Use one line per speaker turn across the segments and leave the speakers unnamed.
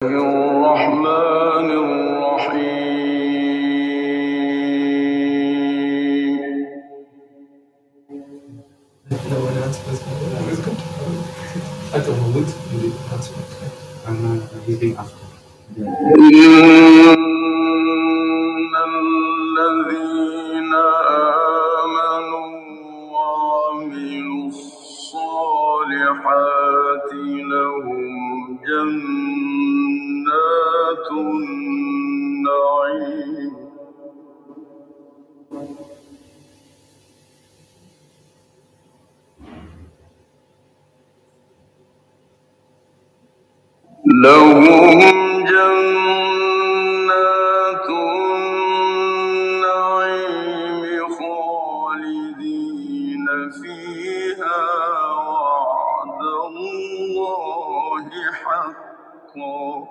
الرحمن الرحيم
No one answers. It's good. I don't know what you did answer. I'm reading after.
إن الذين آمنوا وعملوا الصالحات لهم جنات النعيم لهم جنات النعيم خالدين فيها وعد الله حقا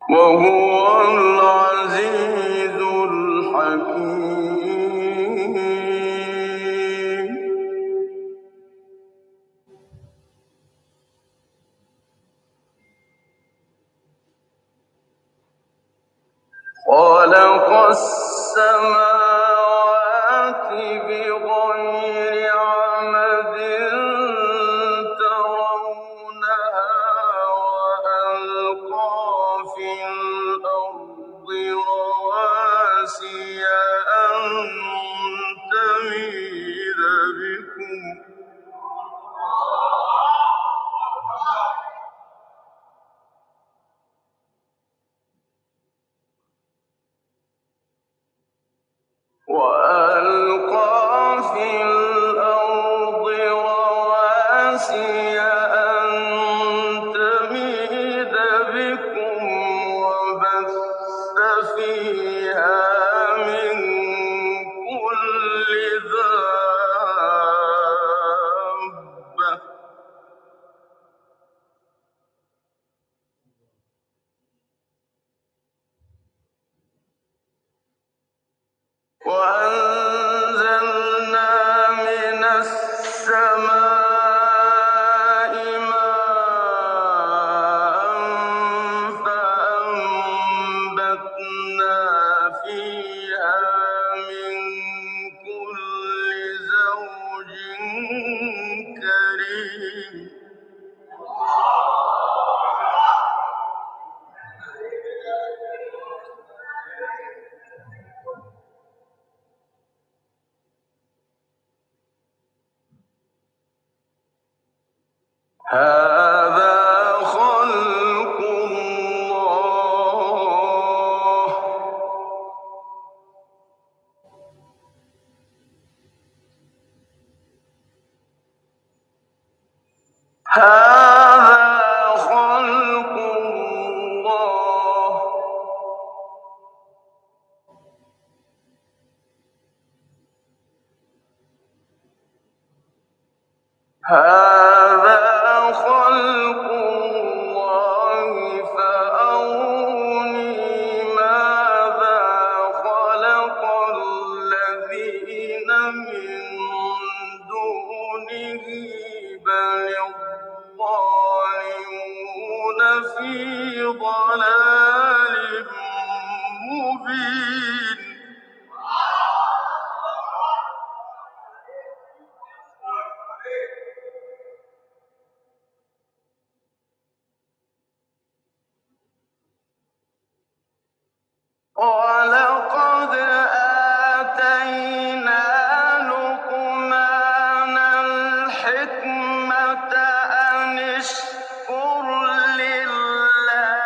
وهو العزيز الحكيم خلق السماوات بغير عمد ترونها وألقى في الأرض رواسي أن تميد بكم وألقى في الأرض رواسي أن تميد بكم وبث فيها من كل دابة وأنزلنا من السماء ماء فأنبتنا فيها من كل زوج كريم هذا خلق الله هذا خلق الله هذا خلق الله فأروني ماذا خلق الذين من دونه بل الظالمون في ضلال مبين ولقد آتينا لقمان الحكمة أن اشكر لله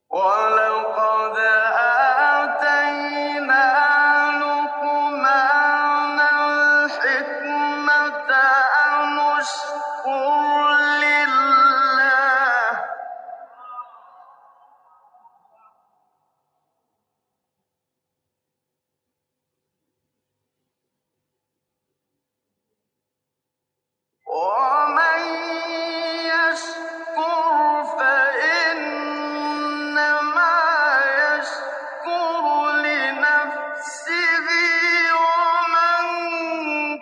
ولقد آتينا لقمان الحكمة أن اشكر لله ومن يشكر فإنما يشكر لنفسه ومن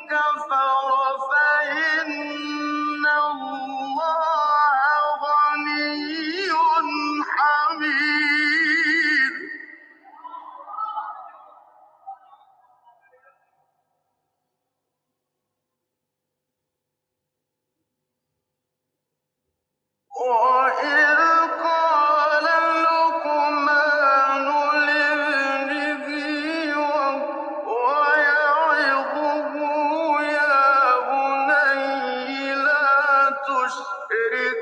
كفر فإن الله غني حميد وإذ قال لقمان لابنه وهو يعظه يا بني لا تشرك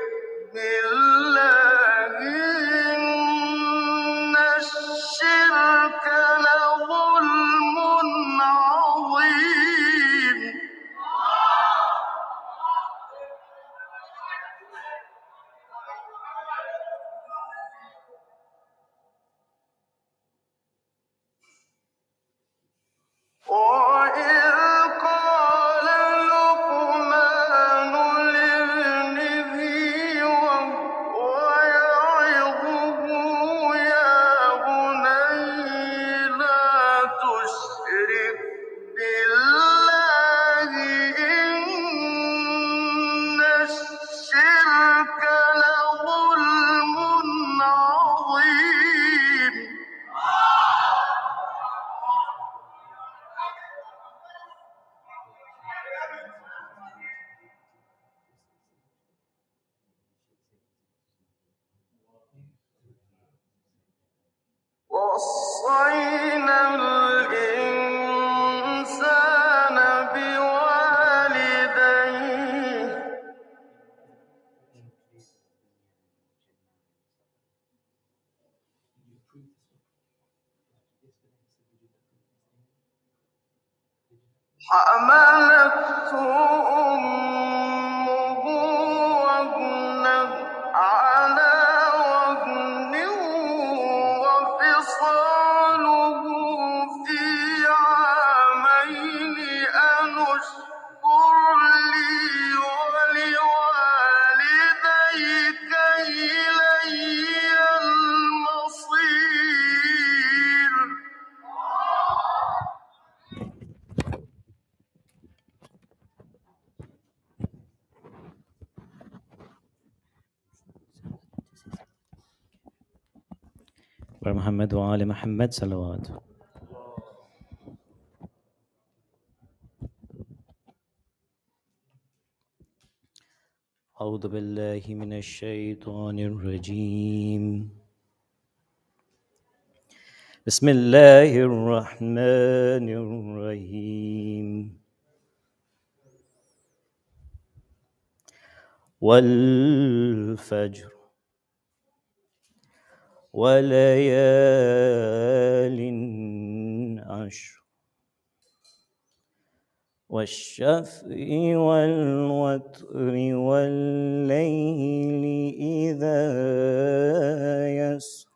بالله إن الشرك لظلم عظيم وإذ قال لقمان لابنه وهو يعظه يا بني لا تشرك بالله إن الشرك لظلم عظيم ووصينا الإنسان بوالديه حملته أمه وهنا على وهن وفصاله في عامين أن اشكر لي ولوالديك إلي المصير
محمد وآل محمد صلوات. أعوذ بالله من الشيطان الرجيم. بسم الله الرحمن الرحيم. والفجر وليال عشر والشفع والوتر والليل إذا يسر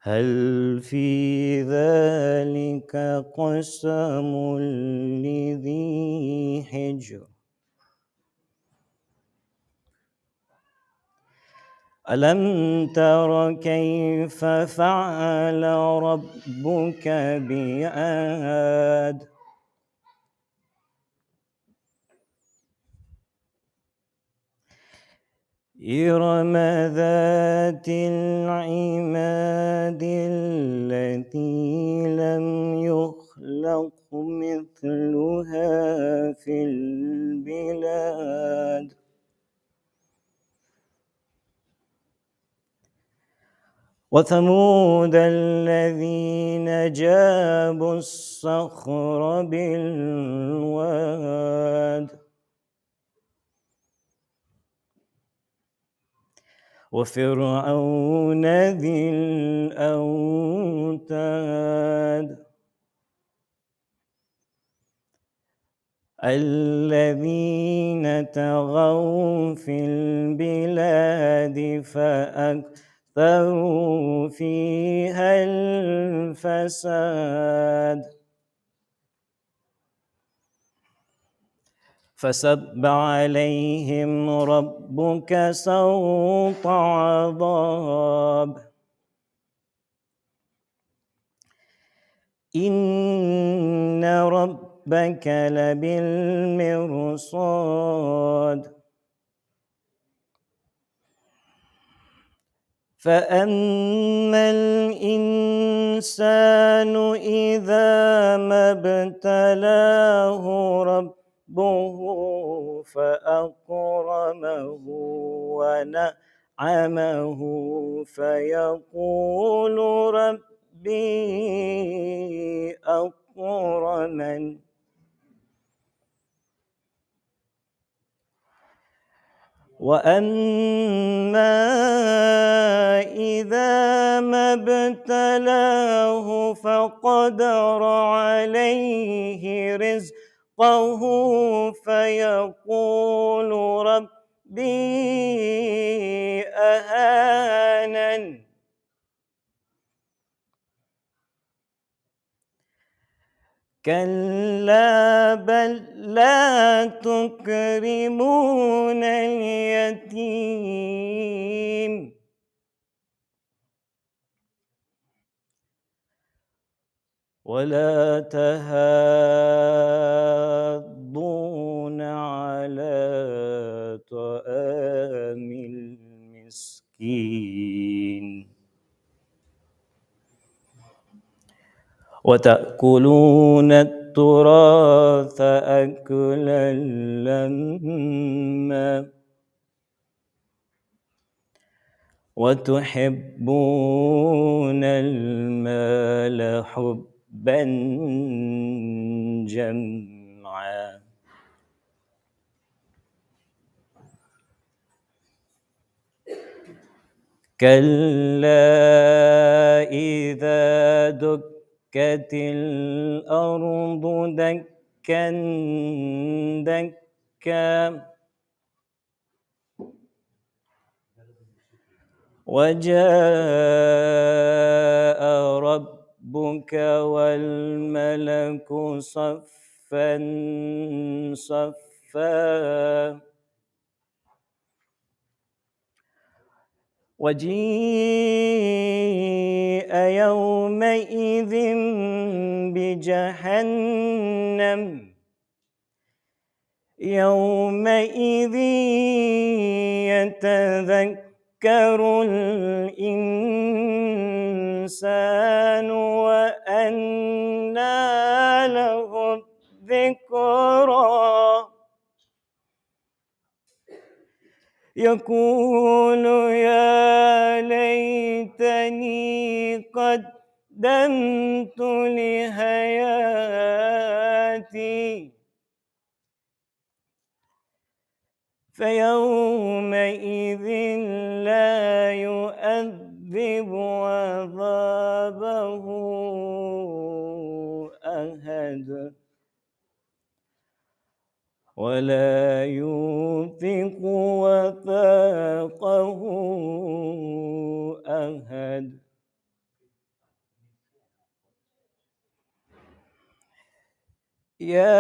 هل في ذلك قسم لذي حجر ألم تر كيف فعل ربك بعاد إرم ذات العماد التي لم يخلق مثلها في البلاد وثمود الذين جابوا الصخر بالواد. بالواد. وفرعون ذي الأوتاد الذين طغوا في البلاد فأكثروا فيها الفساد فصب عليهم ربك سوط عذاب إن ربك لبالمرصاد فأما الإنسان إذا ما ابتلاه ربه فأكرمه ونعمه فيقول ربي أكرمن وأما إذا ما ابتلاه فقدر عليه رزقه فيقول ربي أهانن كلا بل لا تكرمون اليتيم ولا تحاضون على طعام المسكين وتأكلون التراث أكلا لما وتحبون المال حبا جمعا كلا إذا دكت الأرض دكا دكا وجاء ربك والملك صفا صفا وجيء يومئذ بجهنم يومئذ يتذكر الإنسان وأنى له الذكرى يقول يا ليتني قدمت لحياتي فيومئذ لا يؤذب عذابه أحد ولا يوثق وثاقه أحد يا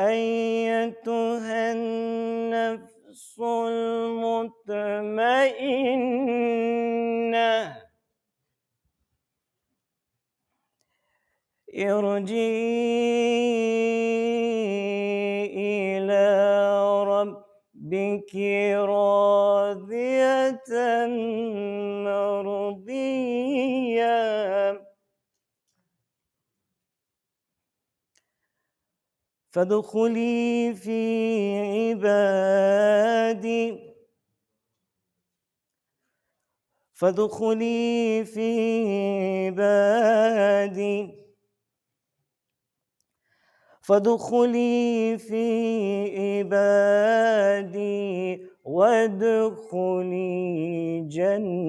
أيتها النفس المطمئنة ارجعي إلى ربك راضية مرضية فادخلي في عبادي فادخلي في عبادي فادخلي في عبادي وادخلي جنتي.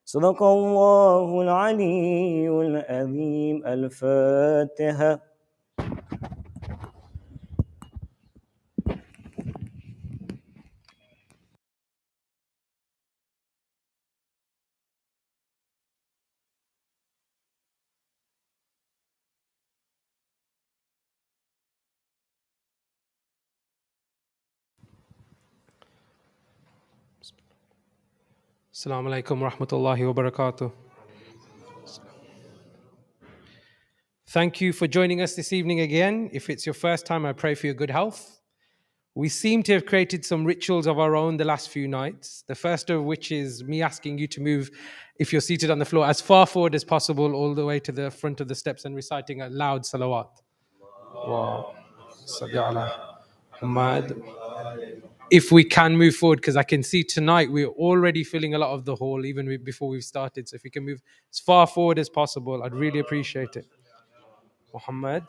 صدق الله العلي العظيم. الفاتحة.
Assalamu alaikum wa rahmatullahi wa barakatuh. Thank you for joining us this evening again. If it's your first time, I pray for your good health. We seem to have created some rituals of our own the last few nights. The first of which is me asking you to move, if you're seated on the floor, as far forward as possible, all the way to the front of the steps and reciting a loud salawat. Wow. Salli ala Muhammad. If we can move forward, because I can see tonight we're already filling a lot of the hall, even before we've started. So if we can move as far forward as possible, I'd really appreciate it. Muhammad.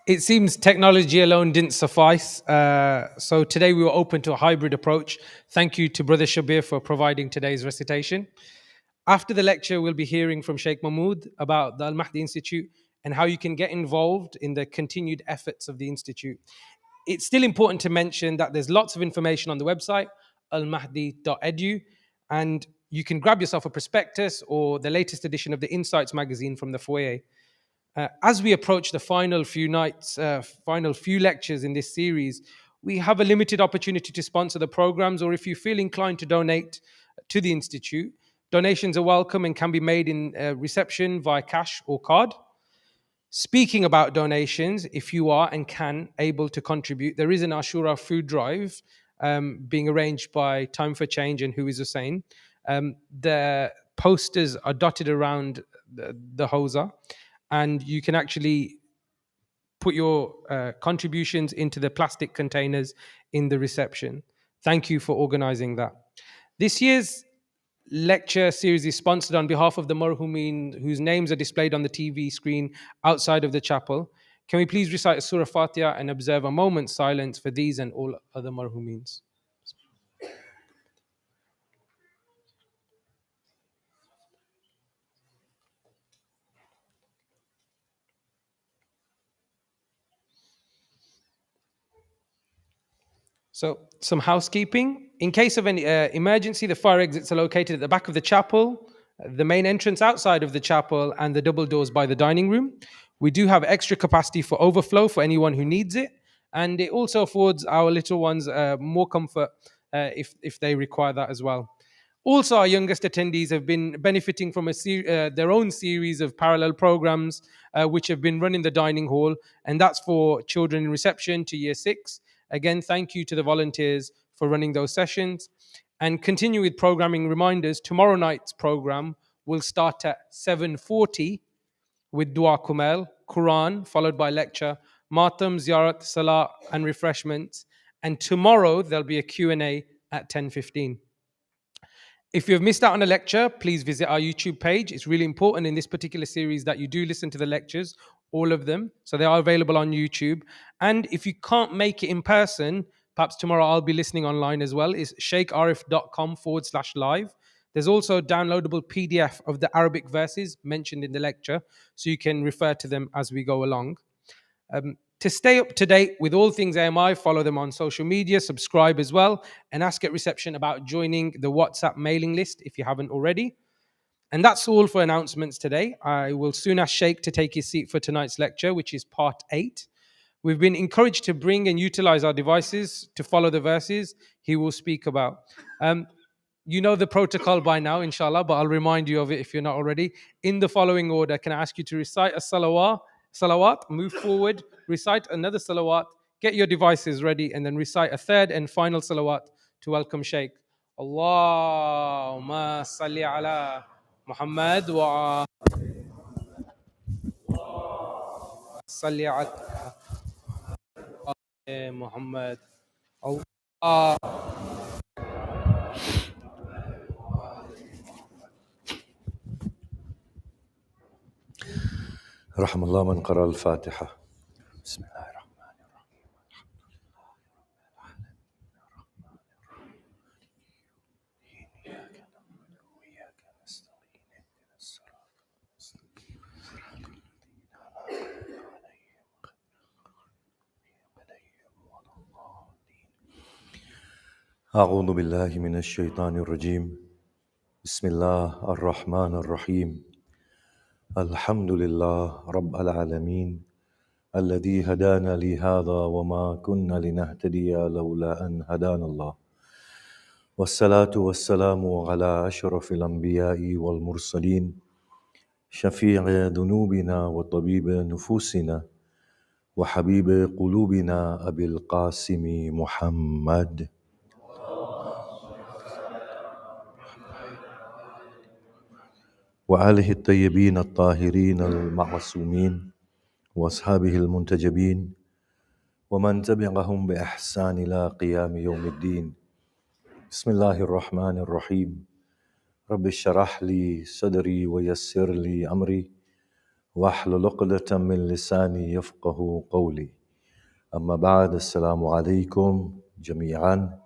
It seems technology alone didn't suffice. So today we were open to a hybrid approach. Thank you to Brother Shabir for providing today's recitation. After the lecture, we'll be hearing from Shaykh Mahmood about the Al-Mahdi Institute and how you can get involved in the continued efforts of the Institute. It's still important to mention that there's lots of information on the website, almahdi.edu, and you can grab yourself a prospectus or the latest edition of the Insights magazine from the foyer. As we approach the final few nights, final few lectures in this series, we have a limited opportunity to sponsor the programs, or if you feel inclined to donate to the Institute, donations are welcome and can be made in reception via cash or card. Speaking about donations, if you are and can able to contribute, there is an Ashura food drive being arranged by Time for Change and Who is Hussein. The posters are dotted around the Hawza, and you can actually put your contributions into the plastic containers in the reception. Thank you for organizing that. This year's lecture series is sponsored on behalf of the marhumin whose names are displayed on the TV screen outside of the chapel. Can we please recite Surah Fatiha and observe a moment's silence for these and all other marhumins? So, some housekeeping. In case of any emergency, the fire exits are located at the back of the chapel, the main entrance outside of the chapel, and the double doors by the dining room. We do have extra capacity for overflow for anyone who needs it, and it also affords our little ones more comfort if they require that as well. Also, our youngest attendees have been benefiting from their own series of parallel programs which have been run in the dining hall, and that's for children in reception to year 6. Again, thank you to the volunteers for running those sessions. And continue with programming reminders. Tomorrow night's program will start at 7:40 with Dua Kumail, Quran, followed by lecture, Matam, Ziyarat, Salah, and refreshments. And tomorrow there'll be a Q&A at 10:15. If you've missed out on a lecture, please visit our YouTube page. It's really important in this particular series that you do listen to the lectures, all of them. So they are available on YouTube. And if you can't make it in person, perhaps tomorrow I'll be listening online as well. It's shaykharif.com/live. There's also a downloadable PDF of the Arabic verses mentioned in the lecture, so you can refer to them as we go along. To stay up to date with all things AMI, follow them on social media, subscribe as well, and ask at reception about joining the WhatsApp mailing list if you haven't already. And that's all for announcements today. I will soon ask Shaykh to take his seat for tonight's lecture, which is part 8. We've been encouraged to bring and utilize our devices to follow the verses he will speak about. You know the protocol by now, inshallah, but I'll remind you of it if you're not already. In the following order, can I ask you to recite a salawat, move forward, recite another salawat, get your devices ready, and then recite a third and final salawat to welcome Shaykh. Allahumma salli ala Muhammad wa صل على محمد. الله.
رحم الله من قرأ الفاتحة. بسم الله الرحمن الرحيم. إياك نعبد وإياك نستعين اهدنا الصراط المستقيم صراط الذين أنعمت عليهم غير ولا الضالين. أعوذ بالله من الشيطان الرجيم. بسم الله الرحمن الرحيم. الحمد لله رب العالمين الذي هدانا لهذا وما كنا لنهتدي لولا أن هدانا الله، والصلاة والسلام على أشرف الأنبياء والمرسلين شفيع ذنوبنا وطبيب نفوسنا وحبيب قلوبنا أبي القاسم محمد وآله الطيبين الطاهرين المعصومين وأصحابه المنتجبين ومن تبعهم بإحسان إلى قيام يوم الدين. بسم الله الرحمن الرحيم. رب اشرح لي صدري ويسر لي أمري واحلل عقدة من لساني يفقه قولي. أما بعد، السلام عليكم جميعا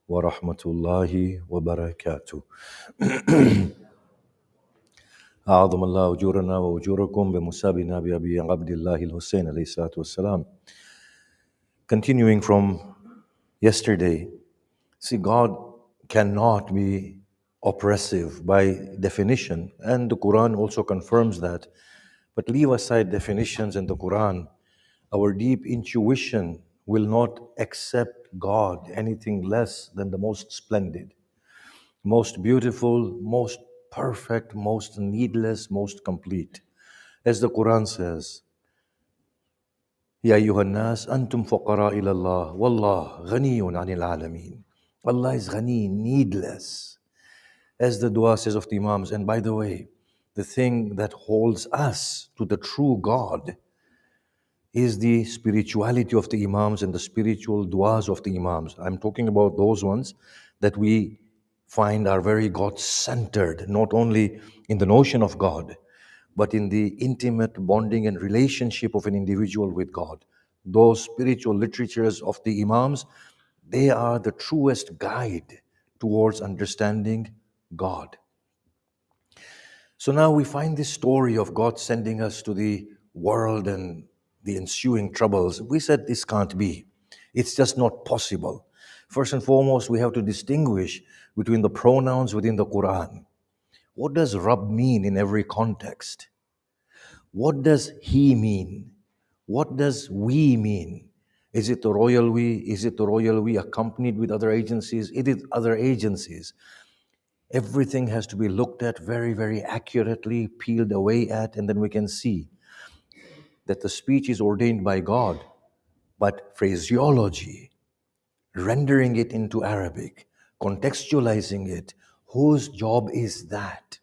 ورحمة الله وبركاته. أعظم الله أجورنا وأجوركم بمسابنا بأبي عبد الله الحسين عليه الصلاة والسلام. Continuing from yesterday, see, God cannot be oppressive by definition, and the Quran also confirms that. But leave aside definitions in the Quran, our deep intuition will not accept God anything less than the most splendid, most beautiful, most perfect, most needless, most complete. As the Quran says, Ya ayyuhan nas antum fuqara ila Allah wallah ghaniyun anil alameen. Allah is ghani, needless. As the dua says of the Imams, and by the way, the thing that holds us to the true God is the spirituality of the Imams and the spiritual duas of the Imams. I'm talking about those ones that we find are very God-centered, not only in the notion of God, but in the intimate bonding and relationship of an individual with God. Those spiritual literatures of the Imams, they are the truest guide towards understanding God. So now we find this story of God sending us to the world and the ensuing troubles. We said this can't be. It's just not possible. First and foremost, we have to distinguish between the pronouns within the Quran. What does Rabb mean in every context? What does he mean? What does we mean? Is it the royal we? Is it the royal we accompanied with other agencies? It is other agencies. Everything has to be looked at very, very accurately, peeled away at, and then we can see that the speech is ordained by God, but phraseology, rendering it into Arabic, contextualizing it, whose job is that?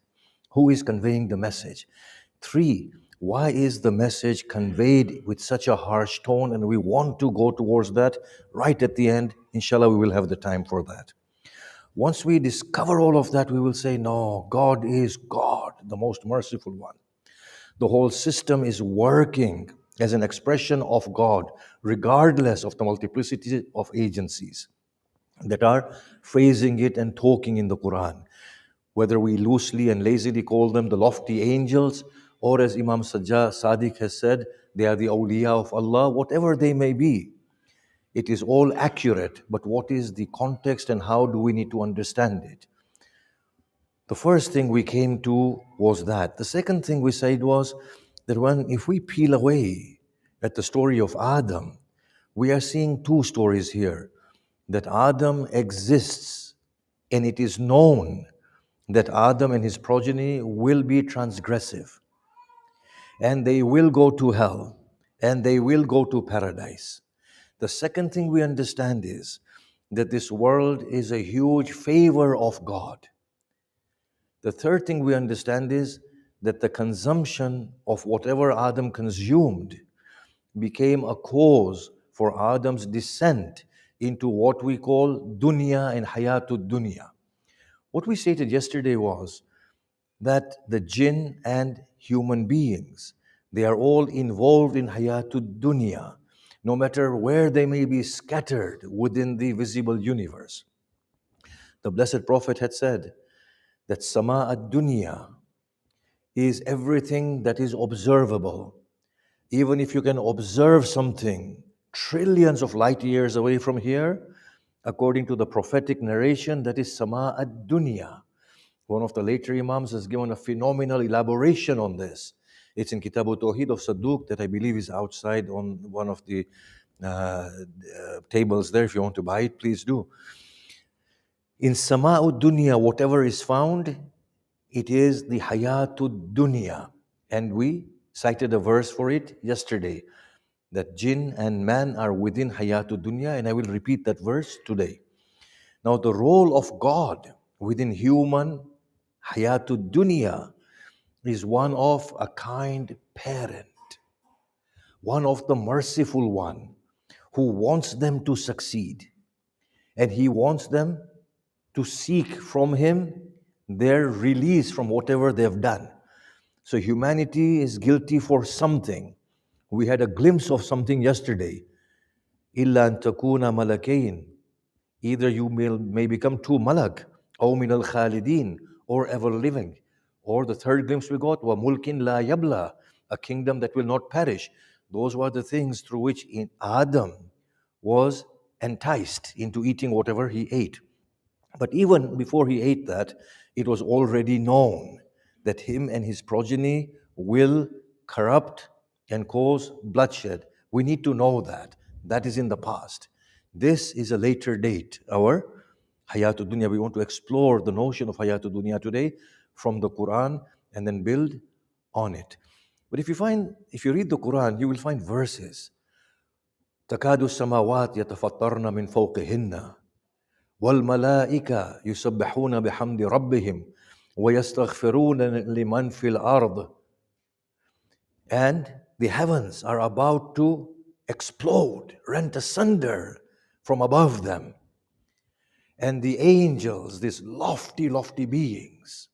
Who is conveying the message? 3, why is the message conveyed with such a harsh tone? And we want to go towards that right at the end. Inshallah, we will have the time for that. Once we discover all of that, we will say, no, God is God, the most merciful one. The whole system is working as an expression of God, regardless of the multiplicity of agencies that are phrasing it and talking in the Quran. Whether we loosely and lazily call them the lofty angels, or as Imam Sadiq has said, they are the awliya of Allah, whatever they may be. It is all accurate, but what is the context and how do we need to understand it? The first thing we came to was that. The second thing we said was that if we peel away at the story of Adam, we are seeing two stories here. That Adam exists, and it is known that Adam and his progeny will be transgressive, and they will go to hell, and they will go to paradise. The second thing we understand is that this world is a huge favor of God. The third thing we understand is that the consumption of whatever Adam consumed became a cause for Adam's descent into what we call dunya and hayatud dunya. What we stated yesterday was that the jinn and human beings, they are all involved in hayatud dunya, no matter where they may be scattered within the visible universe. The Blessed Prophet had said that sama ad-dunya is everything that is observable. Even if you can observe something trillions of light years away from here, according to the prophetic narration, that is sama ad-dunya. One of the later Imams has given a phenomenal elaboration on this. It's in Kitab al-Tawheed of Sadduq that I believe is outside on one of the tables there. If you want to buy it, please do. In Sama'ud Dunya, whatever is found, it is the Hayatud Dunya. And we cited a verse for it yesterday, that jinn and man are within Hayatud Dunya, and I will repeat that verse today. Now, the role of God within human Hayatud Dunya is one of a kind parent, one of the merciful one who wants them to succeed. And he wants them to seek from him their release from whatever they've done. So humanity is guilty for something. We had a glimpse of something yesterday. إِلَّا أَن تَكُونَ مَلَكَيْنِ. Either you may become two malak, أو من الخالدين, or ever living. Or the third glimpse we got, وَمُلْكٍ لَا يَبْلَى, a kingdom that will not perish. Those were the things through which Adam was enticed into eating whatever he ate. But even before he ate that, it was already known that him and his progeny will corrupt and cause bloodshed. We need to know that. That is in the past. This is a later date, our Hayatul Dunya. We want to explore the notion of Hayatul Dunya today from the Quran and then build on it. But if you read the Quran, you will find verses. تَكَادُ السَّمَاوَاتِ يَتَفَطَّرْنَ مِنْ فَوْقِهِنَّ وَالْمَلَائِكَةُ يُسَبِّحُونَ بِحَمْدِ رَبِّهِمْ وَيَسْتَغْفِرُونَ لِمَنْ فِي الْأَرْضِ. And the heavens are about to explode, rent asunder from above them. And the angels, these lofty, lofty beings,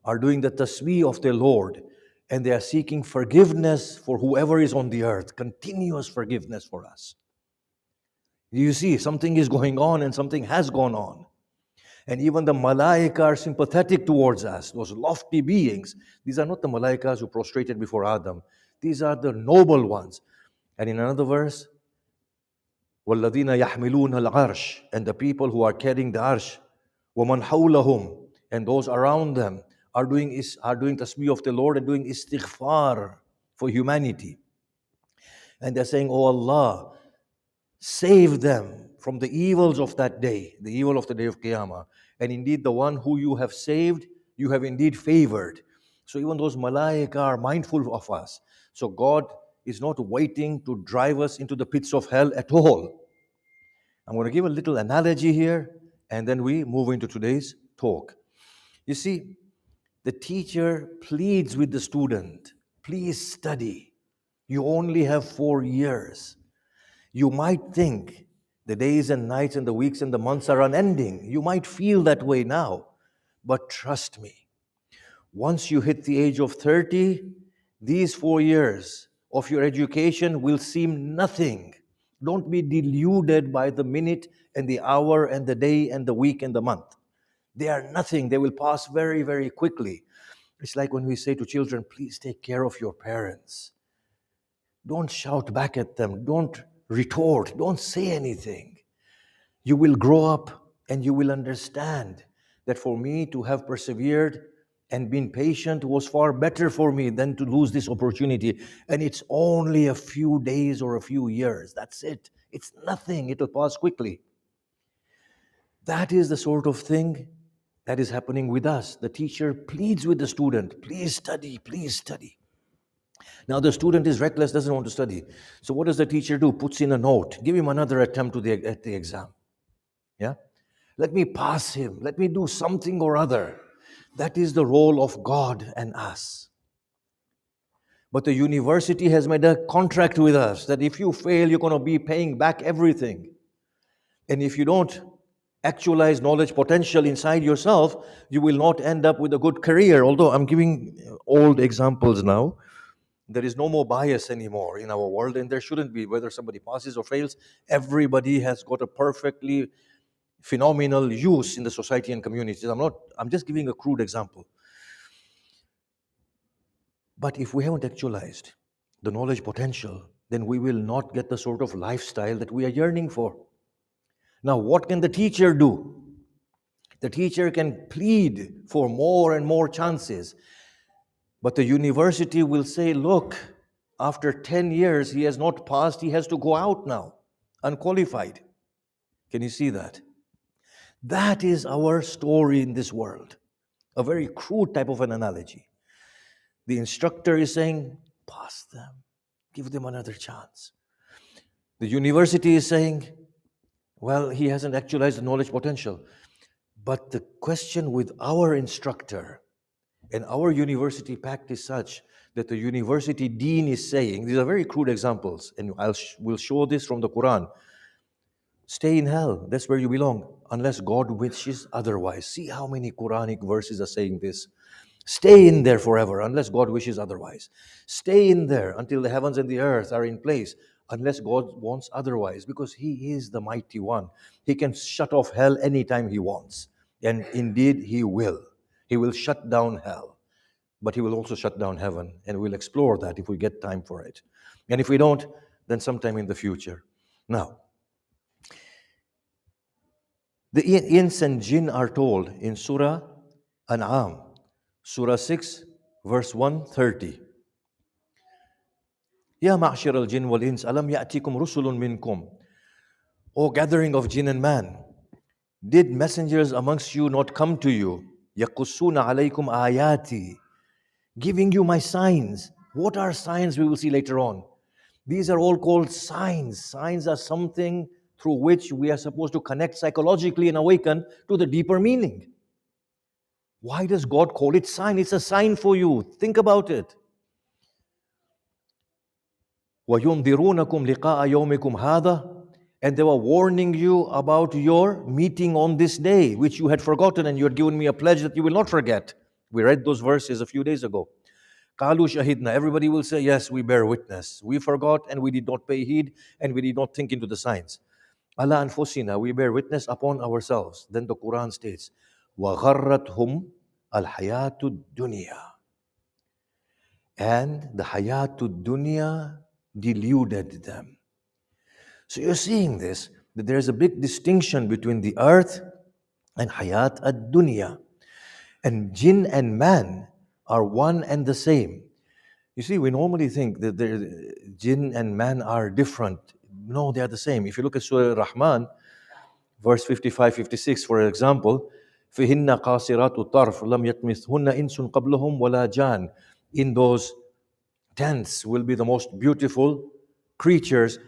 are doing the tasbih of their Lord, and they are seeking forgiveness for whoever is on the earth, continuous forgiveness for us. You see, something is going on and something has gone on. And even the malaika are sympathetic towards us, those lofty beings. These are not the malaikas who prostrated before Adam. These are the noble ones. And in another verse, وَالَّذِينَ يَحْمِلُونَ الْعَرْشِ, and the people who are carrying the arsh, وَمَنْ حَوْلَهُمْ, and those around them are doing tasbih of the Lord and doing istighfar for humanity. And they're saying, "Oh Allah, save them from the evils of that day, the evil of the day of Qiyamah. And indeed, the one who you have saved, you have indeed favored." So even those malaika are mindful of us. So God is not waiting to drive us into the pits of hell at all. I'm going to give a little analogy here, and then we move into today's talk. You see, the teacher pleads with the student, please study. You only have 4 years. You might think the days and nights and the weeks and the months are unending. You might feel that way now. But trust me, once you hit the age of 30, these 4 years of your education will seem nothing. Don't be deluded by the minute and the hour and the day and the week and the month. They are nothing. They will pass very, very quickly. It's like when we say to children, please take care of your parents. Don't shout back at them. Don't retort. Don't say anything. You will grow up and you will understand that for me to have persevered and been patient was far better for me than to lose this opportunity. And it's only a few days or a few years. That's it. It's nothing. It'll pass quickly. That is the sort of thing that is happening with us. The teacher pleads with the student, please study, please study. Now the student is reckless, doesn't want to study. So what does the teacher do? Puts in a note. Give him another attempt at the exam. Yeah? Let me pass him. Let me do something or other. That is the role of God and us. But the university has made a contract with us that if you fail, you're going to be paying back everything. And if you don't actualize knowledge potential inside yourself, you will not end up with a good career. Although I'm giving old examples now, there is no more bias anymore in our world, and there shouldn't be. Whether somebody passes or fails, everybody has got a perfectly phenomenal use in the society and communities. I'm just giving a crude example. But if we haven't actualized the knowledge potential, then we will not get the sort of lifestyle that we are yearning for. Now, what can the teacher do? The teacher can plead for more and more chances. But the university will say, look, after 10 years, he has not passed, he has to go out now, unqualified. Can you see that? That is our story in this world. A very crude type of an analogy. The instructor is saying, pass them, give them another chance. The university is saying, well, he hasn't actualized the knowledge potential. But the question with our instructor and our university pact is such that the university dean is saying, these are very crude examples, and we'll show this from the Quran. Stay in hell, that's where you belong, unless God wishes otherwise. See how many Quranic verses are saying this. Stay in there forever, unless God wishes otherwise. Stay in there until the heavens and the earth are in place, unless God wants otherwise, because He is the mighty one. He can shut off hell anytime He wants. And indeed, He will. He will shut down hell. But He will also shut down heaven. And we'll explore that if we get time for it. And if we don't, then sometime in the future. Now, the ins and jinn are told in Surah An'am, Surah 6, verse 130. Ya ma'shir al-jinn wal-ins, alam ya'tikum rusulun minkum. O gathering of jinn and man, did messengers amongst you not come to you? Yaqussuna alaykum ayati, giving you my signs. What are signs? We will see later on. These are all called signs. Signs are something through which we are supposed to connect psychologically and awaken to the deeper meaning. Why does God call it sign? It's a sign for you. Think about it. وَيُنْذِرُونَكُمْ لِقَاءَ يَوْمِكُمْ هَذَا, and they were warning you about your meeting on this day, which you had forgotten, and you had given me a pledge that you will not forget. We read those verses a few days ago. قَالُوا شَهِدْنَا, everybody will say, yes, we bear witness. We forgot and we did not pay heed and we did not think into the signs. عَلَىٰ أَنفُسِنَا, we bear witness upon ourselves. Then the Quran states, وَغَرَّتْهُمْ الْحَيَاةُ الدُّنْيَا, and the hayatud dunya deluded them. So you're seeing this, that there's a big distinction between the earth and hayat ad-dunya. And jinn and man are one and the same. You see, we normally think that jinn and man are different. No, they are the same. If you look at Surah Rahman, verse 55, 56, for example, فِهِنَّ قَاصِرَاتُ الطَّرْفِ لَمْ يَطْمِثْهُنَّ إِنسٌ قَبْلُهُمْ وَلَا جَانٌ. In those tents will be the most beautiful creatures.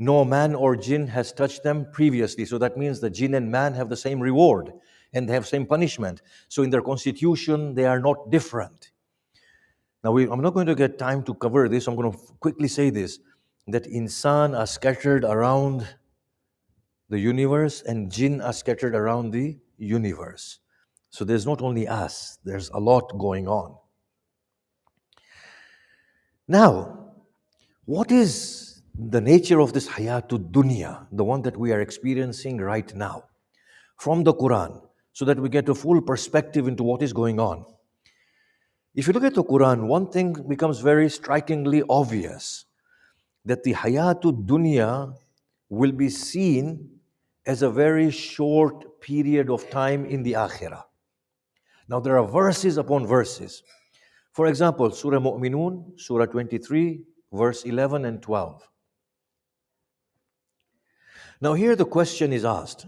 No man or jinn has touched them previously. So that means the jinn and man have the same reward and they have same punishment. So in their constitution, they are not different. Now, I'm not going to get time to cover this. I'm going to quickly say this, that insan are scattered around the universe and jinn are scattered around the universe. So there's not only us, there's a lot going on. Now, what is the nature of this hayatud dunya, the one that we are experiencing right now, from the Quran, so that we get a full perspective into what is going on? If you look at the Quran, one thing becomes very strikingly obvious, that the hayatud dunya will be seen as a very short period of time in the akhirah. Now there are verses upon verses. For example, Surah Mu'minun, Surah 23, verse 11 and 12. Now here the question is asked.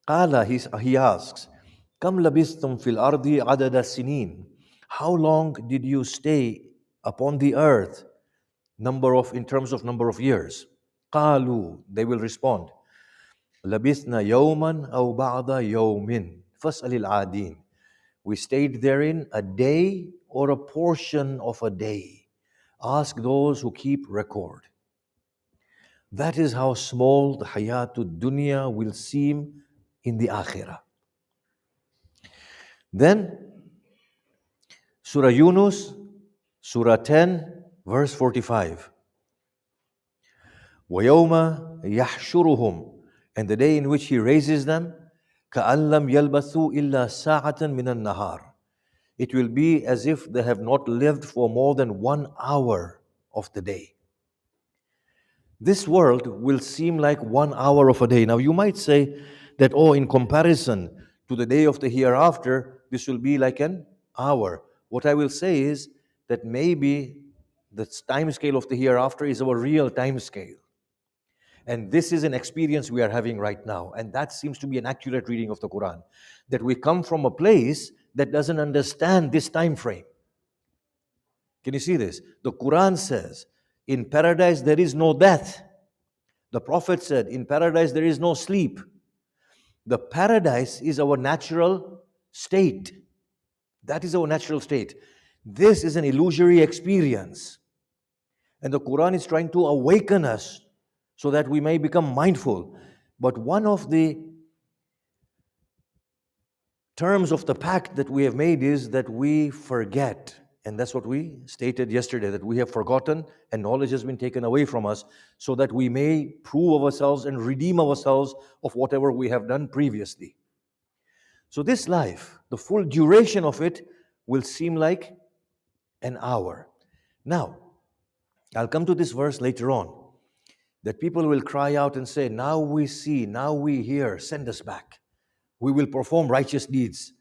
He asks, Kam labistum fil ardi adada sinin. How long did you stay upon the earth in terms of number of years? Qalu, they will respond, Labithna yawman aw ba'da yawmin fas'alil adin. We stayed therein a day or a portion of a day. Ask those who keep record. That is how small the hayatud dunya will seem in the akhirah. Then, Surah Yunus, Surah 10, verse 45. وَيَوْمَ يَحْشُرُهُمْ, and the day in which He raises them, كَأَن لَّمْ يَلْبَثُوا إِلَّا سَاعَةً مِنَ النَّهَارِ. It will be as if they have not lived for more than 1 hour of the day. This world will seem like 1 hour of a day. Now you might say that, oh, in comparison to the day of the hereafter, this will be like an hour. What I will say is that maybe the time scale of the hereafter is our real time scale. And this is an experience we are having right now. And that seems to be an accurate reading of the Quran. That we come from a place that doesn't understand this time frame. Can you see this? The Quran says, in paradise there is no death. The Prophet said, in paradise there is no sleep. The paradise is our natural state. That is our natural state. This is an illusory experience. And the Quran is trying to awaken us so that we may become mindful. But one of the terms of the pact that we have made is that we forget. And that's what we stated yesterday, that we have forgotten and knowledge has been taken away from us so that we may prove ourselves and redeem ourselves of whatever we have done previously. So this life, the full duration of it will seem like an hour. Now, I'll come to this verse later on, that people will cry out and say, now we see, now we hear, send us back. We will perform righteous deeds.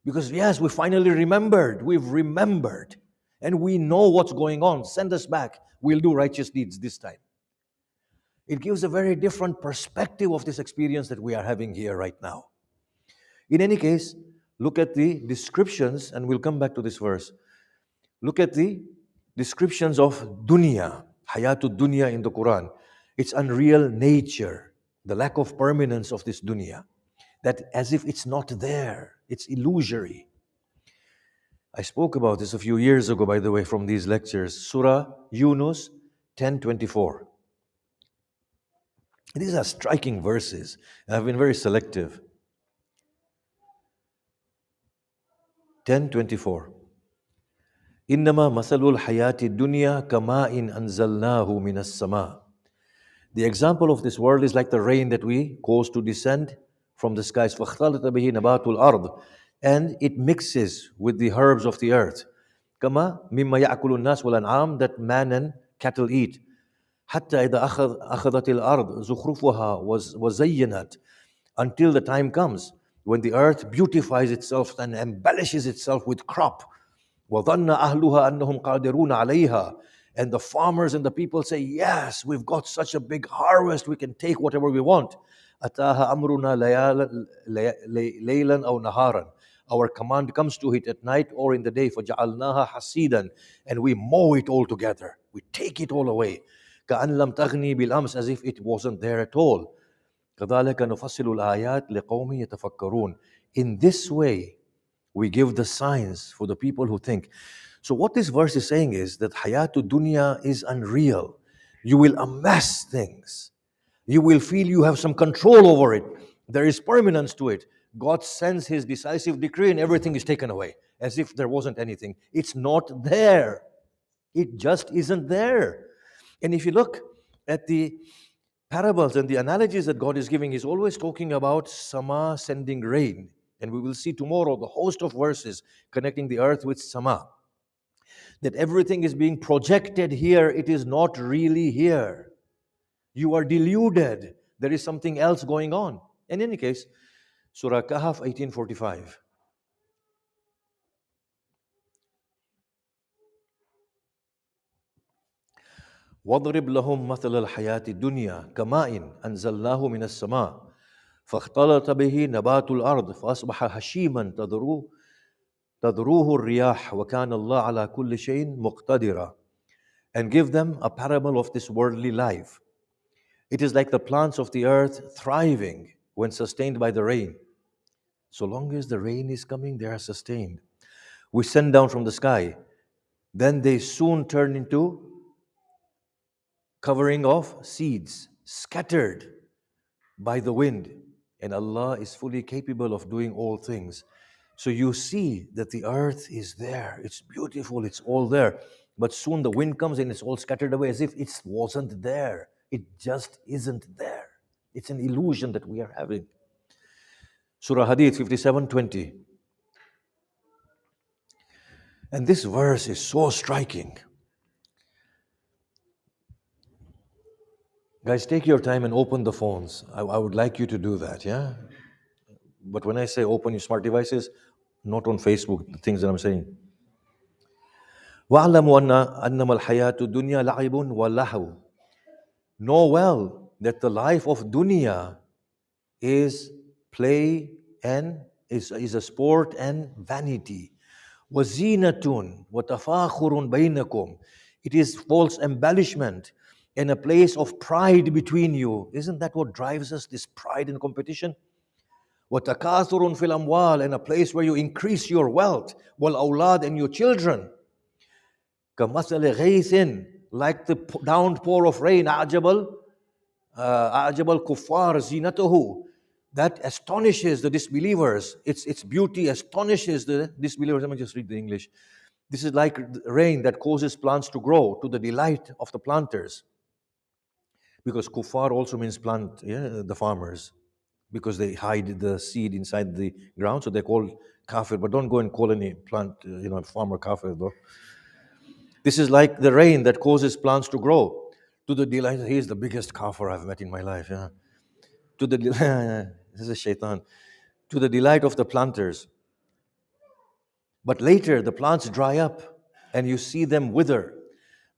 Because yes, we finally remembered, we've remembered, and we know what's going on. Send us back, we'll do righteous deeds this time. It gives a very different perspective of this experience that we are having here right now. In any case, look at the descriptions, and we'll come back to this verse. Look at the descriptions of dunya, hayatud dunya in the Quran. Its unreal nature, the lack of permanence of this dunya. That as if it's not there, it's illusory. I spoke about this a few years ago, by the way, from these lectures. Surah Yunus 10:24. These are striking verses. I've been very selective. 10:24. إنما مثل الحياة الدنيا كماء أنزلناه من السماء. The example of this world is like the rain that we cause to descend from the skies. فَاخْتَلَطَ بِهِ نَبَاتُ الْأَرْضِ, and it mixes with the herbs of the earth. كَمَا مِمَّا يَأْكُلُ النَّاسُ وَالْأَنْعَامِ, that man and cattle eat. حَتَّى إِذَا أَخَذَتِ الْأَرْض زُخْرُفُهَا وَزَيَّنَتْ, until the time comes when the earth beautifies itself and embellishes itself with crop. وَظَنَّ أَهْلُهَا أَنَّهُمْ قَادِرُونَ عَلَيْهَا, and the farmers and the people say, yes, we've got such a big harvest, we can take whatever we want. أَتَاهَا أَمْرُنَا لَيْلًا أَوْ نَهَارًا, our command comes to it at night or in the day. فَجَعَلْنَاهَا حَصِيدًا, and we mow it all together, we take it all away. كَأَنْ لَمْ تَغْنِي بِالْأَمْسِ, as if it wasn't there at all. كَذَلِكَ نُفَصِّلُ الْآيَاتِ لِقَوْمٍ يَتَفَكَّرُونَ. In this way, we give the signs for the people who think. So what this verse is saying is that hayatud dunya is unreal. You will amass things. You will feel you have some control over it. There is permanence to it. God sends His decisive decree and everything is taken away, as if there wasn't anything. It's not there. It just isn't there. And if you look at the parables and the analogies that God is giving, He's always talking about sama, sending rain. And we will see tomorrow the host of verses connecting the earth with sama. That everything is being projected here, it is not really here. You are deluded. There is something else going on. In any case, Surah Kahf 18:45. وَاضْرِبْ لَهُمْ مَثَلَ الْحَيَاةِ الدُّنْيَا كَمَاءٍ أَنزَلْنَاهُ مِنَ السَّمَاءِ فَاخْتَلَطَ بِهِ نَبَاتُ الْأَرْضِ فَأَصْبَحَ هَشِيمًا تَذْرُوهُ الرِّيَاحُ وَكَانَ اللَّهُ عَلَى كُلِّ شَيْءٍ مُقْتَدِرًا. And give them a parable of this worldly life. It is like the plants of the earth thriving when sustained by the rain. So long as the rain is coming, they are sustained. We send down from the sky then they soon turn into covering of seeds, scattered by the wind. And Allah is fully capable of doing all things. So you see that the earth is there. It's beautiful. It's all there. But soon the wind comes and it's all scattered away as if it wasn't there. It just isn't there. It's an illusion that we are having. Surah Hadith 57:20. And this verse is so striking. Guys, take your time and open the phones. I would like you to do that, yeah? But when I say open your smart devices, not on Facebook, the things that I'm saying. وَاعْلَمُوا أَنَّمَا الْحَيَاةُ الدُّنْيَا لَعِبٌ وَلَهْوٌ. Know well that the life of dunya is play and is a sport and vanity. وَزِينَةٌ وَتَفَاخُرٌ بَيْنَكُمْ. It is false embellishment and a place of pride between you. Isn't that what drives us, this pride and competition? وَتَكَاثُرٌ فِي الْأَمْوَالِ, and a place where you increase your wealth. وَالْأَوْلَادِ, and your children. كَمَثَلِ غَيْثٍ, like the downpour of rain. أَعْجَبَ الْكُفَّارِ زِينَتُهُ, that astonishes the disbelievers. Its beauty astonishes the disbelievers. Let me just read the English. This is like rain that causes plants to grow to the delight of the planters. Because kuffar also means plant, yeah, the farmers. Because they hide the seed inside the ground, so they're called kafir. But don't go and call any plant, farmer kafir though. This is like the rain that causes plants to grow to the delight. He is the biggest kafir I've met in my life. Yeah. To the this is shaitan. To the delight of the planters. But later the plants dry up and you see them wither.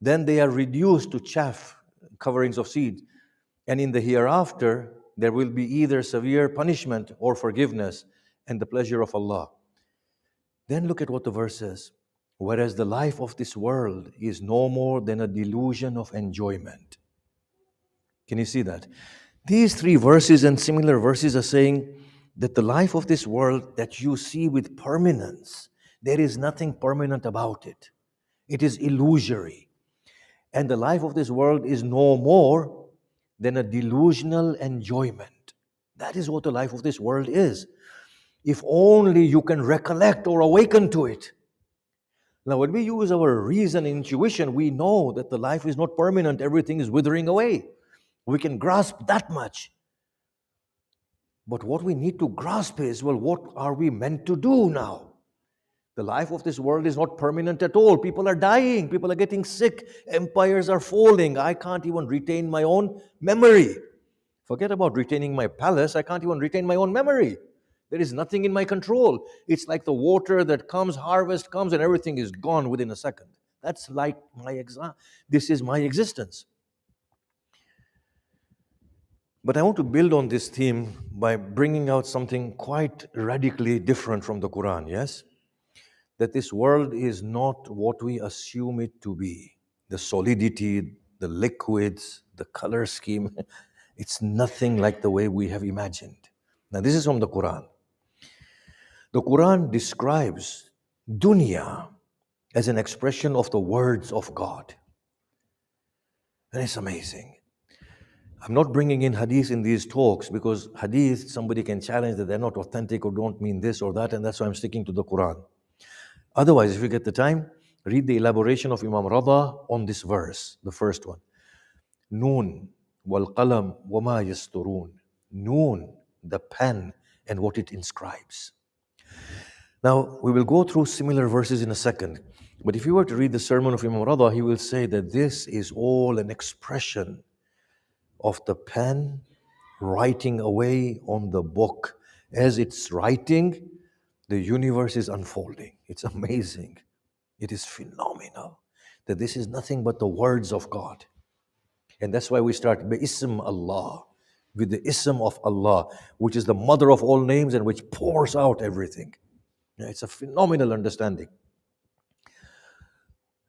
Then they are reduced to chaff, coverings of seed. And in the hereafter, there will be either severe punishment or forgiveness and the pleasure of Allah. Then look at what the verse says. Whereas the life of this world is no more than a delusion of enjoyment. Can you see that? These three verses and similar verses are saying that the life of this world that you see with permanence, there is nothing permanent about it. It is illusory. And the life of this world is no more than a delusional enjoyment. That is what the life of this world is. If only you can recollect or awaken to it. Now, when we use our reason and intuition, we know that the life is not permanent, everything is withering away. We can grasp that much. But what we need to grasp is, well, what are we meant to do now? The life of this world is not permanent at all. People are dying, people are getting sick, empires are falling. I can't even retain my own memory. Forget about retaining my palace, I can't even retain my own memory. There is nothing in my control. It's like the water that comes, harvest comes, and everything is gone within a second. That's like this is my existence. But I want to build on this theme by bringing out something quite radically different from the Quran, yes? That this world is not what we assume it to be. The solidity, the liquids, the color scheme, it's nothing like the way we have imagined. Now this is from the Quran. The Quran describes dunya as an expression of the words of God. And it's amazing. I'm not bringing in hadith in these talks because hadith, somebody can challenge that they're not authentic or don't mean this or that, and that's why I'm sticking to the Quran. Otherwise, if you get the time, read the elaboration of Imam Rada on this verse, the first one. Noon wal qalam wa ma yasturun. Noon, the pen and what it inscribes. Now, we will go through similar verses in a second. But if you were to read the sermon of Imam Rada, he will say that this is all an expression of the pen writing away on the book. As it's writing, the universe is unfolding. It's amazing. It is phenomenal that this is nothing but the words of God. And that's why we start bi-ism Allah, with the ism of Allah, which is the mother of all names and which pours out everything. Yeah, it's a phenomenal understanding.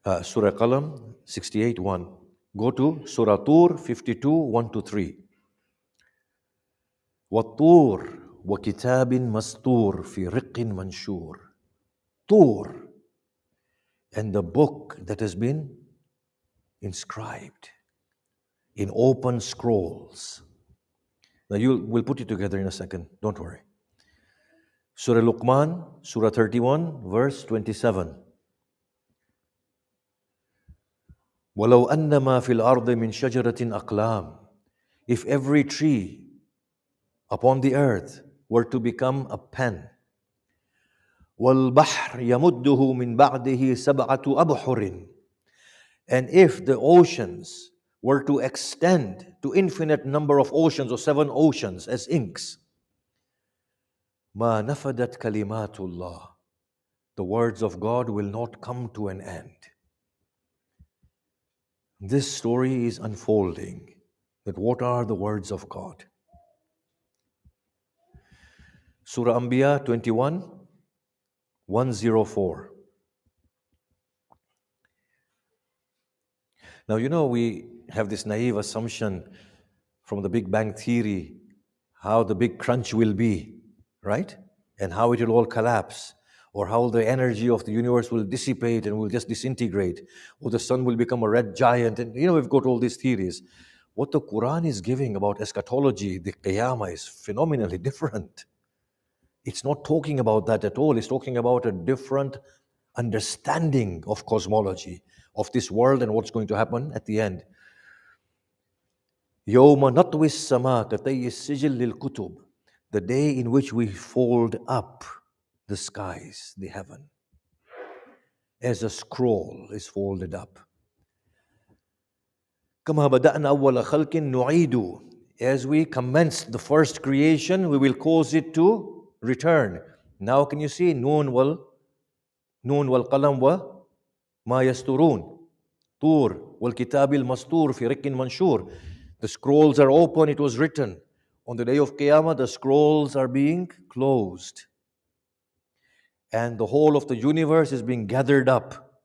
Surah Qalam 68:1. Go to Surah Tur 52:1-3. وَالطُّورِ وَكِتَابٍ مَسْطُورٍ فِي رِقٍّ مَنْشُورٍ. Tur. and the book that has been inscribed in open scrolls. Now we'll put it together in a second, don't worry. Surah Luqman, Surah 31, verse 27. وَلَوْ أَنَّمَا فِي الْأَرْضِ مِنْ شَجَرَةٍ أَقْلَامٍ. If every tree upon the earth were to become a pen, وَالْبَحْرِ يَمُدُّهُ مِنْ بَعْدِهِ سَبْعَةُ أَبْحُرٍ. And if the oceans were to extend to infinite number of oceans or 7 oceans as inks, مَا نَفَدَتْ كَلِمَاتُ اللَّهِ. The words of God will not come to an end. This story is unfolding. That what are the words of God? Surah Anbiya 21, 104. Now, we have this naive assumption from the Big Bang Theory, how the big crunch will be, right? And how it will all collapse, or how the energy of the universe will dissipate and will just disintegrate, or the sun will become a red giant. And we've got all these theories. What the Quran is giving about eschatology, the Qiyamah, is phenomenally different. It's not talking about that at all. It's talking about a different understanding of cosmology, of this world and what's going to happen at the end. يَوْمَ نَطْوِي السَّمَاءَ كَطَيِّ السِّجِلِّ الْكُتُبِ. The day in which we fold up the skies, the heaven, as a scroll is folded up. كَمَا بَدَأْنَا أَوَّلَ خَلْقٍ نُعِيدُ. As we commenced the first creation, we will cause it to return. Now can you see? Noon wal qalam wa ma yasturun. Tur wal kitabil mastur fi rikin manshur. The scrolls are open, it was written. On the day of Qiyamah, the scrolls are being closed. And the whole of the universe is being gathered up.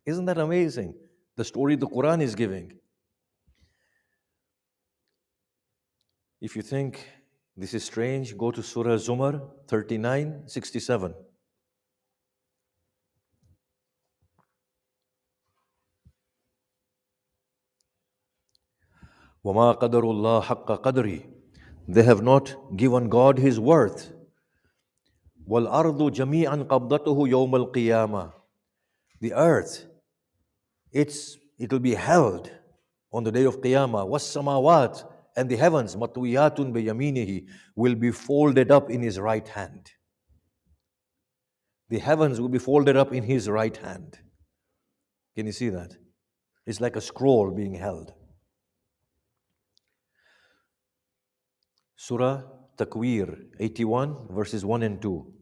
Isn't that amazing? The story the Quran is giving. If you think this is strange, go to Surah Zumar 39, 67. وَمَا قَدَرُ اللَّهَ حَقَّ قَدْرِهِ. They have not given God His worth. وَالْأَرْضُ جَمِيعًا قَبْضَتُهُ يَوْمَ الْقِيَامَةِ. The earth, it will be held on the day of Qiyamah. وَالسَّمَاوَاتِ. And the heavens, مَطْوِيَاتٌ بِيَمِينِهِ, will be folded up in His right hand. The heavens will be folded up in His right hand. Can you see that? It's like a scroll being held. Surah Takwir 81, verses 1 and 2.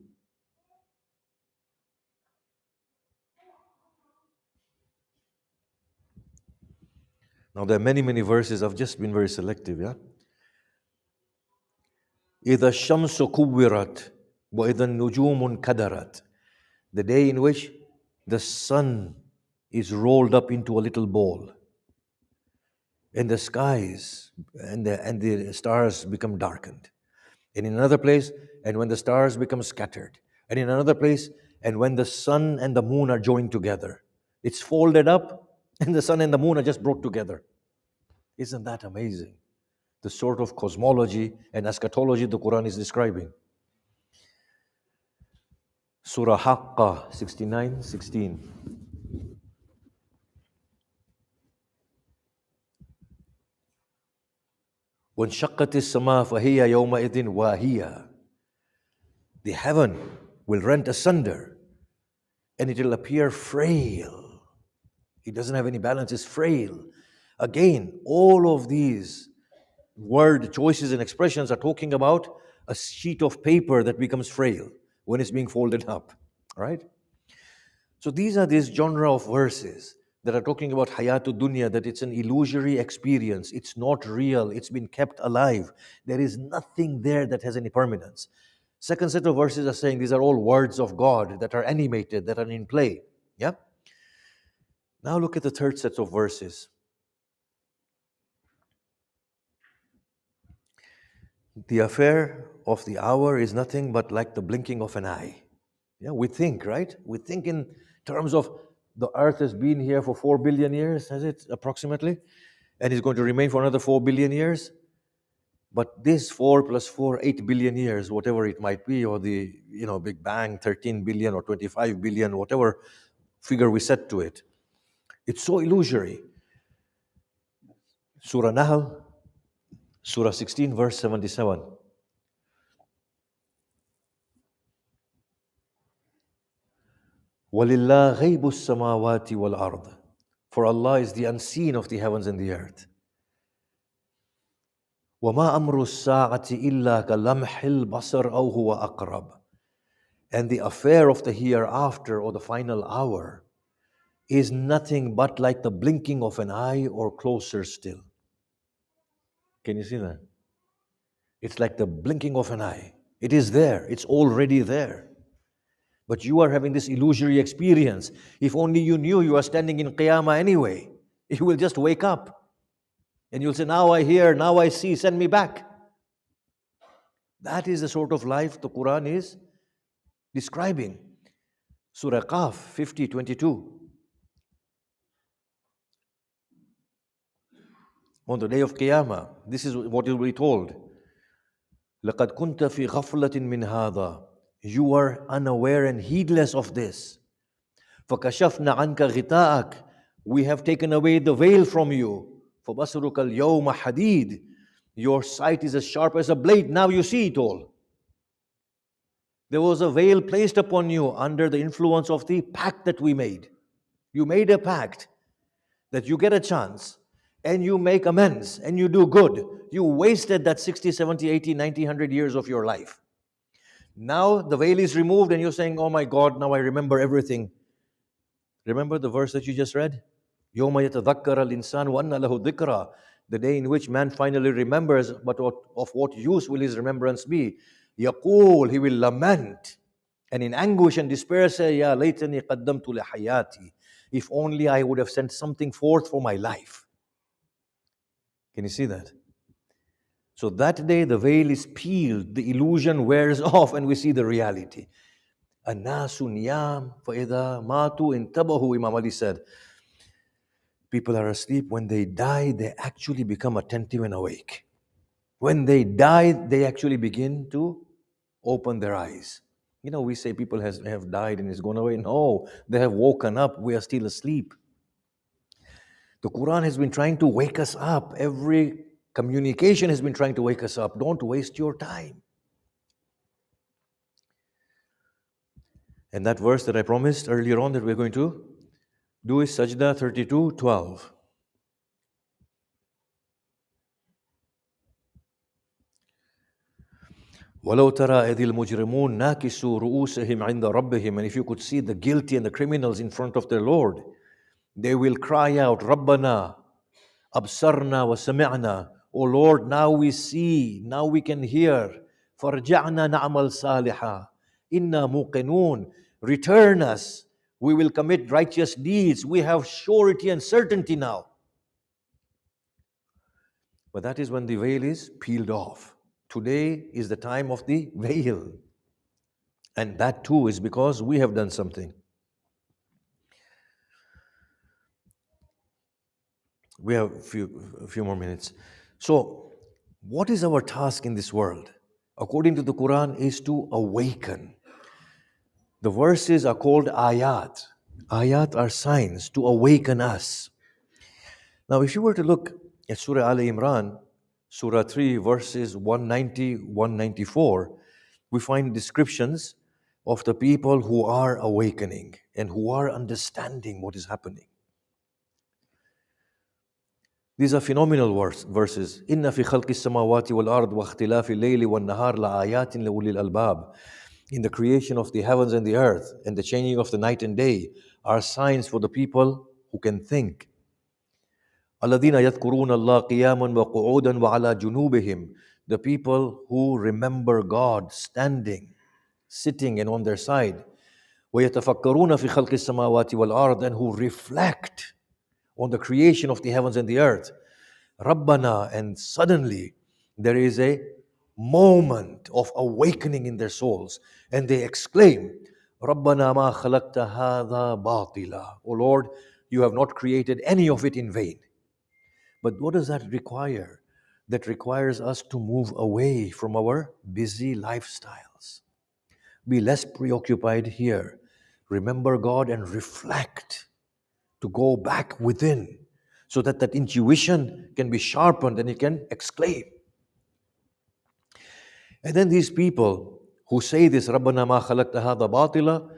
Now there are many, many verses. I've just been very selective, yeah? إِذَا الشَّمْسُ كُوِّرَتْ وَإِذَا النُّجُومُ انْكَدَرَتْ. The day in which the sun is rolled up into a little ball, and the skies and the stars become darkened. And in another place, and when the stars become scattered. And in another place, and when the sun and the moon are joined together. It's folded up, and the sun and the moon are just brought together. Isn't that amazing? The sort of cosmology and eschatology the Quran is describing. Surah Haqqah 69, 16. وَانْشَقَّتِ السَّمَاءُ فَهِيَ يَوْمَئِذٍ وَاهِيَةٌ. The heaven will rent asunder, and it will appear frail. It doesn't have any balance, it's frail. Again, all of these word choices and expressions are talking about a sheet of paper that becomes frail when it's being folded up, right? So these are this genre of verses that are talking about Hayatul Dunya, that it's an illusory experience, it's not real, it's been kept alive. There is nothing there that has any permanence. Second set of verses are saying these are all words of God that are animated, that are in play. Yeah? Now look at the third set of verses. The affair of the hour is nothing but like the blinking of an eye. Yeah, we think, right? We think in terms of the earth has been here for 4 billion years, has it approximately? And is going to remain for another 4 billion years. But this 4 plus 4, 8 billion years, whatever it might be, or the Big Bang, 13 billion or 25 billion, whatever figure we set to it, it's so illusory. Surah Nahl, Surah 16, verse 77. وَلِلَّهِ غَيْبُ السَّمَاوَاتِ وَالْأَرْضِ. For Allah is the unseen of the heavens and the earth. وَمَا أَمْرُ السَّاعَةِ إِلَّا كَلَمْحِ الْبَصَرِ أَوْ هُوَ أَقْرَبُ. And the affair of the hereafter or the final hour is nothing but like the blinking of an eye or closer still. Can you see that? It's like the blinking of an eye. It is there. It's already there. But you are having this illusory experience. If only you knew you are standing in Qiyamah anyway, you will just wake up and you'll say, now I hear, now I see, send me back. That is the sort of life the Quran is describing. Surah Qaf 50:22. On the day of Qiyamah, this is what you will be told. لَقَدْ كُنْتَ فِي غَفْلَةٍ مِّنْ هَذَا. You are unaware and heedless of this. فَكَشَفْنَا عَنْكَ غِطَاءَكَ. We have taken away the veil from you. فَبَصَرُكَ الْيَوْمَ حَدِيدٌ. Your sight is as sharp as a blade. Now you see it all. There was a veil placed upon you under the influence of the pact that we made. You made a pact that you get a chance and you make amends and you do good. You wasted that 60, 70, 80, 90, 100 years of your life. Now the veil is removed and you're saying, oh my God, now I remember everything. Remember the verse that you just read? يَوْمَ يَتَذَكَّرَ الْإِنسَانُ وَأَنَّ لَهُ ذِكْرًا. The day in which man finally remembers, but of what use will his remembrance be? يَقُول, he will lament, and in anguish and despair say, يَا لَيْتَنِي قَدَّمْتُ لِحَيَاتِي. If only I would have sent something forth for my life. Can you see that? So that day the veil is peeled, the illusion wears off, and we see the reality. النَّاسُ نِيَامٌ فَإِذَا مَاتُوا انْتَبَهُوا, Imam Ali said. People are asleep. When they die, they actually become attentive and awake. When they die, they actually begin to open their eyes. We say people have died and it's gone away. No, they have woken up. We are still asleep. The Quran has been trying to wake us up. Every communication has been trying to wake us up. Don't waste your time. And that verse that I promised earlier on that we're going to do is Sajda 32:12. وَلَوْ تَرَى إِذِ الْمُجْرِمُونَ نَاكِسُوا رُؤُوسِهِمْ عِنْدَ رَبِّهِمْ. And if you could see the guilty and the criminals in front of their Lord, they will cry out, رَبَّنَا أَبْصَرْنَا وَسَمِعْنَا. O Lord, now we see, now we can hear. فَارْجَعْنَا نَعْمَلْ صَالِحًا إِنَّا مُوقِنُونَ. Return us, we will commit righteous deeds. We have surety and certainty now. But that is when the veil is peeled off. Today is the time of the veil. And that too is because we have done something. We have a few more minutes. So, what is our task in this world? According to the Quran, is to awaken. The verses are called ayat. Ayat are signs to awaken us. Now, if you were to look at Surah Al Imran, Surah 3, verses 190, 194, we find descriptions of the people who are awakening and who are understanding what is happening. These are phenomenal verses. إِنَّ فِي خَلْقِ السَّمَاوَاتِ وَالْأَرْضِ وَاخْتِلَافِ اللَّيْلِ وَالنَّهَارِ لَآيَاتٍ لِأُولِي الْأَلْبَابِ. In the creation of the heavens and the earth and the changing of the night and day are signs for the people who can think. الَّذِينَ يَذْكُرُونَ اللَّهَ قِيَامًا وَقُعُودًا وَعَلَى جُنُوبِهِمْ. The people who remember God standing, sitting and on their side. وَيَتَفَكَّرُونَ فِي خَلْقِ السَّمَاوَاتِ وَالْأَرْضِ. And who reflect on the creation of the heavens and the earth. Rabbana. And suddenly there is a moment of awakening in their souls. And they exclaim, رَبَّنَا مَا خَلَقْتَ هَذَا بَاطِلًا. O Lord, you have not created any of it in vain. But what does that require? That requires us to move away from our busy lifestyles. Be less preoccupied here. Remember God and reflect, to go back within, so that that intuition can be sharpened and you can exclaim. And then these people who say this, رَبَّنَا مَا خَلَقْتَ هَذَا بَاطِلًا,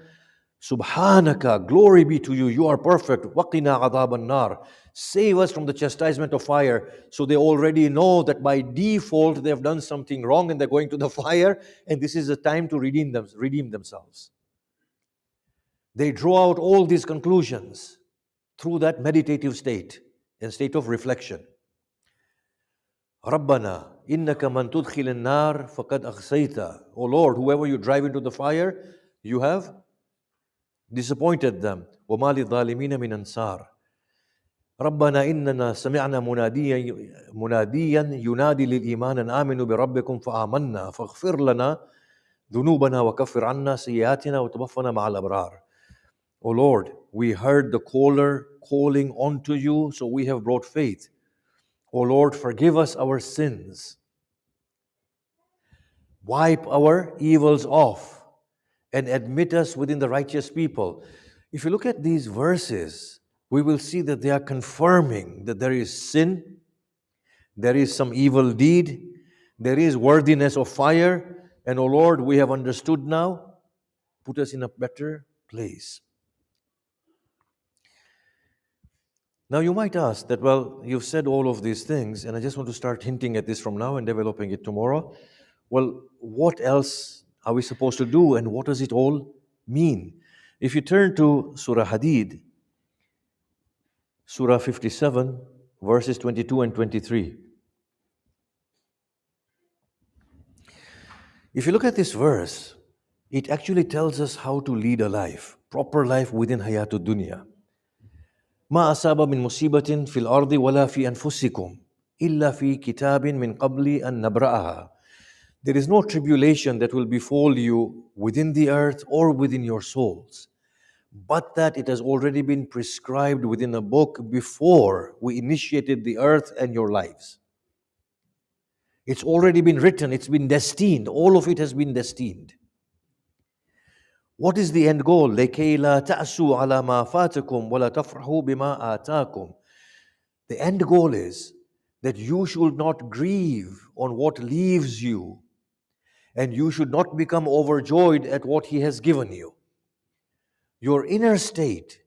Subhanaka, glory be to you, you are perfect. وَقِنَا عَذَابَ النَّارِ, save us from the chastisement of fire. So they already know that by default they have done something wrong and they're going to the fire, and this is the time to redeem themselves. They draw out all these conclusions through that meditative state and state of reflection. رَبَّنَا إِنَّكَ مَن تُدْخِلِ النَّارِ فَقَدْ أَخْزَيْتَ. O Lord, whoever you drive into the fire, you have disappointed them. وَمَا لِلظَّالِمِينَ مِنْ أَنصَارٍ. رَبَّنَا إِنَّنَا سَمِعْنَا مُنَادِيًا يُنَادِي لِلْإِيمَانِ أَنْ آمِنُوا بِرَبِّكُمْ فَآمَنَّا فَاغْفِرْ لَنَا ذُنُوبَنَا وَكَفِّرْ عَنَّا سَيِّئَاتِنَا وَتَوَفَّنَا مَعَ الْأَبْرَارِ. O Lord, we heard the caller calling unto you, so we have brought faith. O Lord, forgive us our sins. Wipe our evils off and admit us within the righteous people. If you look at these verses, we will see that they are confirming that there is sin, there is some evil deed, there is worthiness of fire, and O Lord, we have understood now, put us in a better place. Now you might ask that, well, you've said all of these things, and I just want to start hinting at this from now and developing it tomorrow. Well, what else are we supposed to do, and what does it all mean? If you turn to Surah Hadid, Surah 57, verses 22 and 23. If you look at this verse, it actually tells us how to lead a life, proper life within Hayatud Dunya. ما أصاب من مصيبة في الأرض ولا في أنفسكم إلا في كتاب من قبل أن نبرأها. There is no tribulation that will befall you within the earth or within your souls, but that it has already been prescribed within a book before we initiated the earth and your lives. It's already been written, it's been destined, all of it has been destined. What is the end goal? لَكَيْ لَا تَأْسُوا عَلَى مَا فَاتَكُمْ وَلَا تَفْرَحُوا بِمَا آتَاكُمْ. The end goal is that you should not grieve on what leaves you, and you should not become overjoyed at what He has given you. Your inner state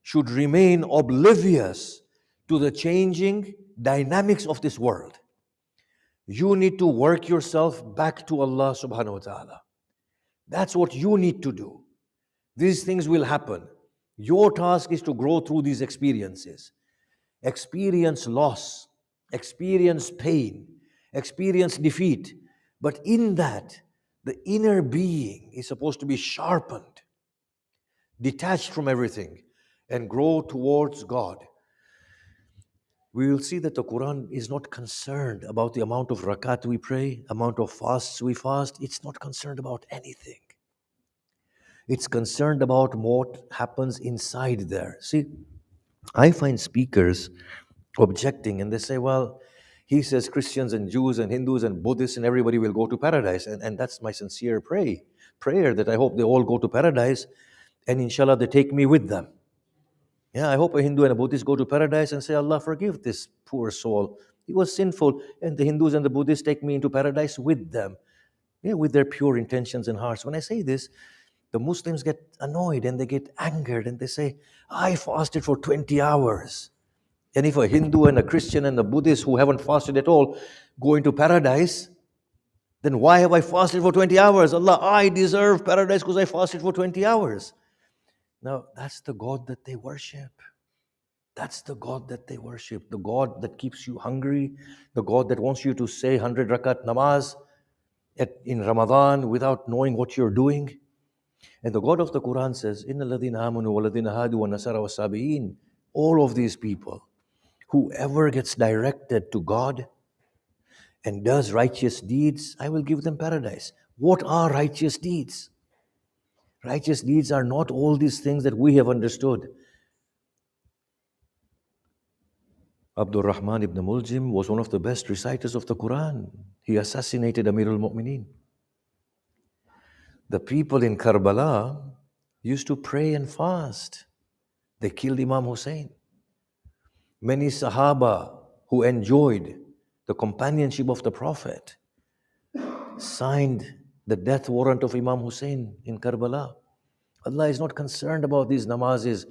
should remain oblivious to the changing dynamics of this world. You need to work yourself back to Allah subhanahu wa ta'ala. That's what you need to do. These things will happen. Your task is to grow through these experiences. Experience loss, experience pain, experience defeat. But in that, the inner being is supposed to be sharpened, detached from everything, and grow towards God. We will see that the Quran is not concerned about the amount of rakat we pray, amount of fasts we fast. It's not concerned about anything. It's concerned about what happens inside there. See, I find speakers objecting and they say, well, he says Christians and Jews and Hindus and Buddhists and everybody will go to paradise. And that's my sincere prayer that I hope they all go to paradise and inshallah they take me with them. Yeah, I hope a Hindu and a Buddhist go to paradise and say, Allah forgive this poor soul. He was sinful, and the Hindus and the Buddhists take me into paradise with them. Yeah, with their pure intentions and hearts. When I say this, the Muslims get annoyed and they get angered and they say, I fasted for 20 hours. And if a Hindu and a Christian and a Buddhist who haven't fasted at all go into paradise, then why have I fasted for 20 hours? Allah, I deserve paradise because I fasted for 20 hours. Now, that's the God that they worship. That's the God that they worship. The God that keeps you hungry. The God that wants you to say 100 rakat namaz in Ramadan without knowing what you're doing. And the God of the Quran says, إِنَّ الَّذِينَ آمَنُوا وَالَّذِينَ هَادُوا وَالنَّصَارَى وَالصَّابِئِينَ. All of these people, whoever gets directed to God and does righteous deeds, I will give them paradise. What are righteous deeds? Righteous deeds are not all these things that we have understood. Abdul Rahman ibn Muljim was one of the best reciters of the Quran. He assassinated Amir al-Mu'mineen. The people in Karbala used to pray and fast. They killed Imam Hussein. Many Sahaba who enjoyed the companionship of the Prophet signed the death warrant of Imam Hussein in Karbala. Allah is not concerned about these namazes.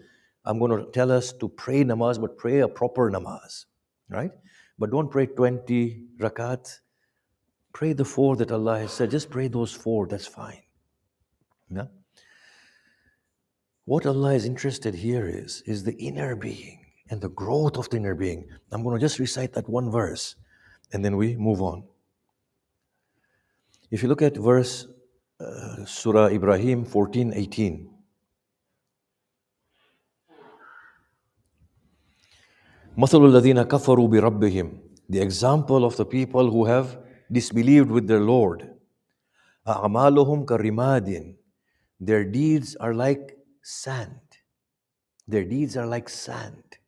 I'm going to tell us to pray namaz, but pray a proper namaz, right? But don't pray 20 rakat. Pray the 4 that Allah has said. Just pray those 4, that's fine. Yeah? What Allah is interested here is the inner being and the growth of the inner being. I'm going to just recite that one verse and then we move on. If you look at verse Surah Ibrahim 14:18. مَثَلُ الَّذِينَ كَفَرُوا بِرَبِّهِمْ. The example of the people who have disbelieved with their Lord. أَعْمَالُهُمْ كَرِمَادٍ. Their deeds are like sand. Their deeds are like sand.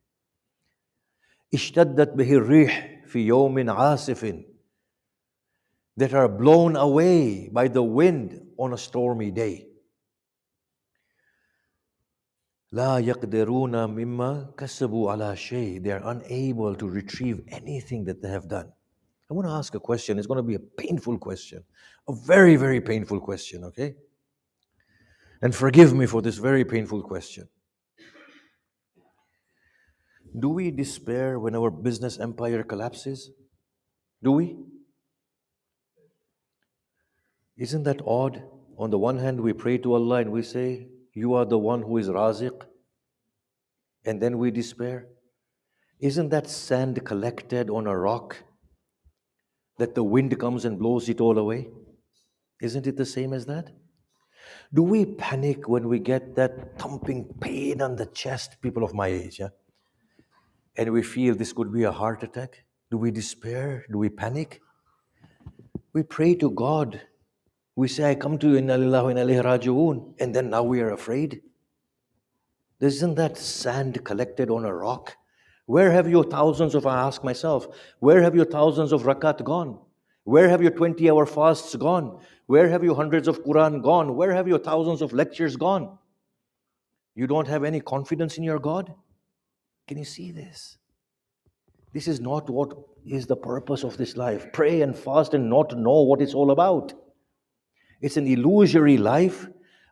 اشتدت به الريح في يوم عاصف. That are blown away by the wind on a stormy day. لا يقدرون مما كسبوا على شيء. They are unable to retrieve anything that they have done. I want to ask a question. It's going to be a painful question. A very, very painful question, okay? And forgive me for this very painful question. Do we despair when our business empire collapses? Do we? Isn't that odd? On the one hand, we pray to Allah and we say, you are the one who is Raziq. And then we despair. Isn't that sand collected on a rock that the wind comes and blows it all away? Isn't it the same as that? Do we panic when we get that thumping pain on the chest, people of my age, yeah? And we feel this could be a heart attack? Do we despair? Do we panic? We pray to God. We say, I come to you, inna lillahi wa inna ilayhi raji'un, and then now we are afraid. Isn't that sand collected on a rock? Where have your thousands of, I ask myself, where have your thousands of rakat gone? Where have your 20-hour fasts gone? Where have your hundreds of Quran gone? Where have your thousands of lectures gone? You don't have any confidence in your God? Can you see this? This is not what is the purpose of this life. Pray and fast and not know what it's all about. It's an illusory life.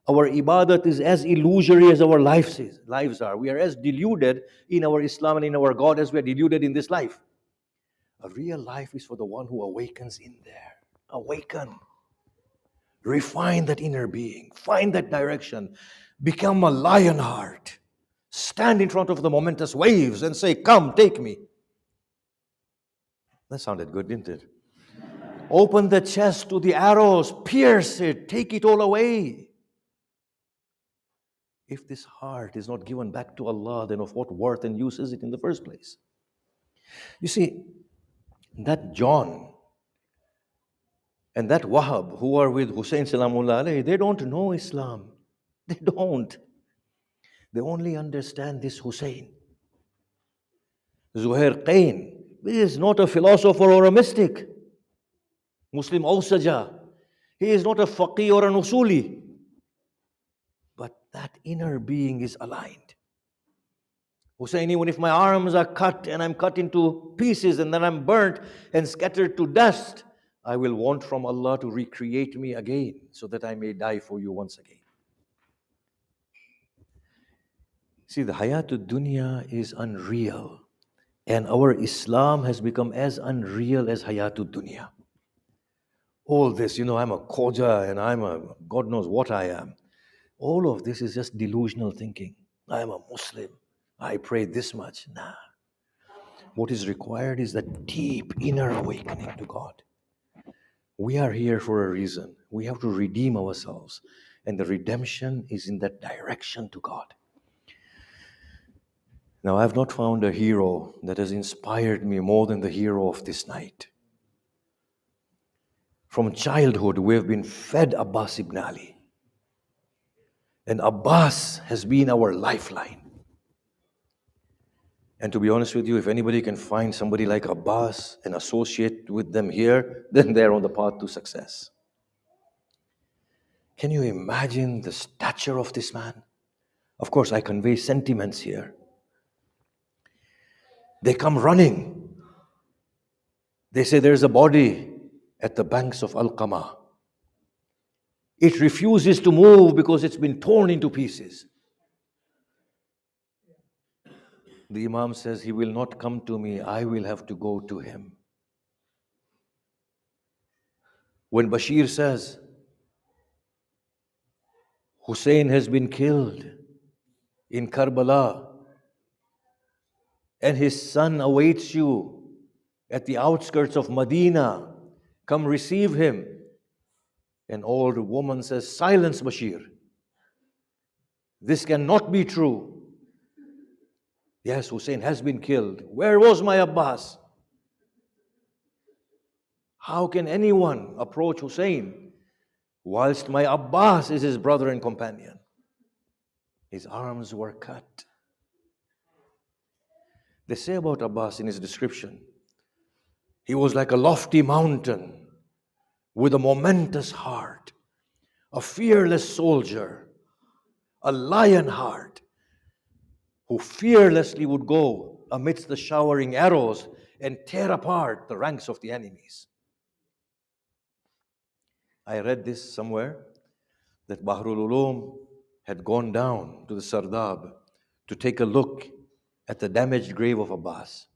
Our ibadat is as illusory as our lives are. We are as deluded in our Islam and in our God as we are deluded in this life. A real life is for the one who awakens in there. Awaken. Refine that inner being. Find that direction. Become a lion heart. Stand in front of the momentous waves and say, come, take me. That sounded good, didn't it? Open the chest to the arrows. Pierce it. Take it all away. If this heart is not given back to Allah, then of what worth and use is it in the first place? You see, that John and that Wahab who are with Hussein Salamullah alayhi, they don't know Islam. They don't. They only understand this Hussein. Zuhair Qain is not a philosopher or a mystic. Muslim Awsaja. He is not a faqih or an usuli. But that inner being is aligned. Hussein, even if my arms are cut and I'm cut into pieces and then I'm burnt and scattered to dust, I will want from Allah to recreate me again so that I may die for you once again. See, the hayatud dunya is unreal. And our Islam has become as unreal as hayatud dunya. All this, I'm a khoja and I'm a God knows what I am. All of this is just delusional thinking. I am a Muslim. I pray this much. Nah. What is required is that deep inner awakening to God. We are here for a reason. We have to redeem ourselves. And the redemption is in that direction to God. Now, I have not found a hero that has inspired me more than the hero of this night. From childhood, we have been fed Abbas ibn Ali. And Abbas has been our lifeline. And to be honest with you, if anybody can find somebody like Abbas and associate with them here, then they're on the path to success. Can you imagine the stature of this man? Of course, I convey sentiments here. They come running. They say there's a body at the banks of Al-Qama. It refuses to move because it's been torn into pieces. The Imam says, he will not come to me, I will have to go to him. When Bashir says, Hussein has been killed in Karbala, and his son awaits you at the outskirts of Medina, come receive him. An old woman says, silence Bashir. This cannot be true. Yes, Hussein has been killed. Where was my Abbas? How can anyone approach Hussein whilst my Abbas is his brother and companion? His arms were cut. They say about Abbas in his description, he was like a lofty mountain with a momentous heart, a fearless soldier, a lion heart, who fearlessly would go amidst the showering arrows and tear apart the ranks of the enemies. I read this somewhere, that Bahrul Ulum had gone down to the Sardab to take a look at the damaged grave of Abbas.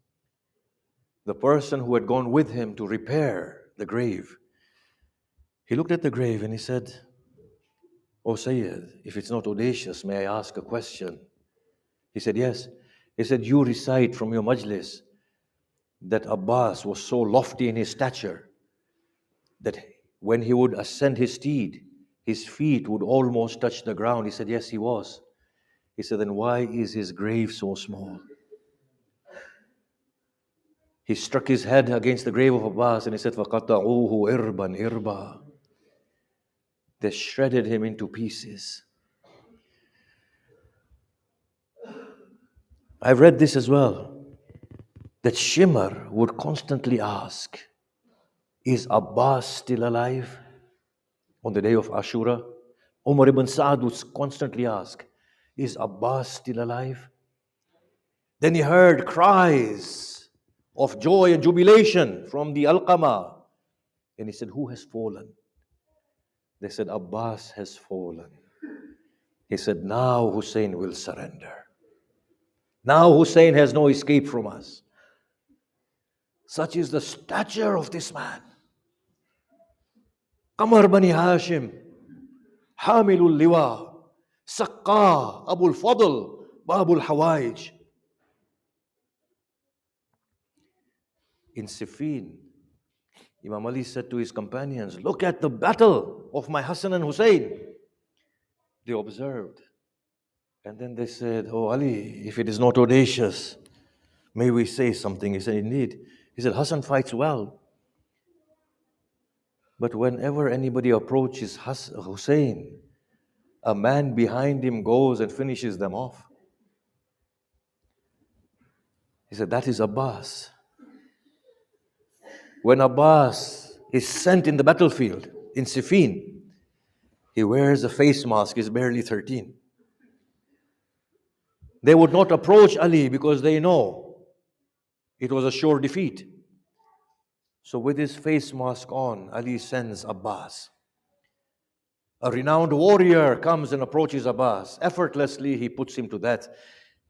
The person who had gone with him to repair the grave, he looked at the grave and he said, "Oh Sayyid, if it's not audacious, may I ask a question?" He said, "Yes." He said, "You recite from your majlis that Abbas was so lofty in his stature that when he would ascend his steed, his feet would almost touch the ground." He said, "Yes, he was." He said, "Then why is his grave so small?" He struck his head against the grave of Abbas and he said, فَقَطَعُوهُ إِرْبًا إِرْبًا. They shredded him into pieces. I've read this as well, that Shimr would constantly ask, is Abbas still alive on the day of Ashura? Umar ibn Sa'd would constantly ask, is Abbas still alive? Then he heard cries of joy and jubilation from the Al-Qama. And he said, who has fallen? They said, Abbas has fallen. He said, now Hussein will surrender. Now Hussein has no escape from us. Such is the stature of this man. Qamar Bani Hashim, Hamilul Liwa, Saqqa, Abul Fadl, Babul Hawaij. In Siffin, Imam Ali said to his companions, look at the battle of my Hassan and Hussein. They observed. And then they said, oh Ali, if it is not audacious, may we say something? He said, indeed. He said, Hassan fights well. But whenever anybody approaches Hussein, a man behind him goes and finishes them off. He said, that is Abbas. When Abbas is sent in the battlefield, in Siffin, he wears a face mask, he's barely 13. They would not approach Ali because they know it was a sure defeat. So with his face mask on, Ali sends Abbas. A renowned warrior comes and approaches Abbas. Effortlessly, he puts him to death.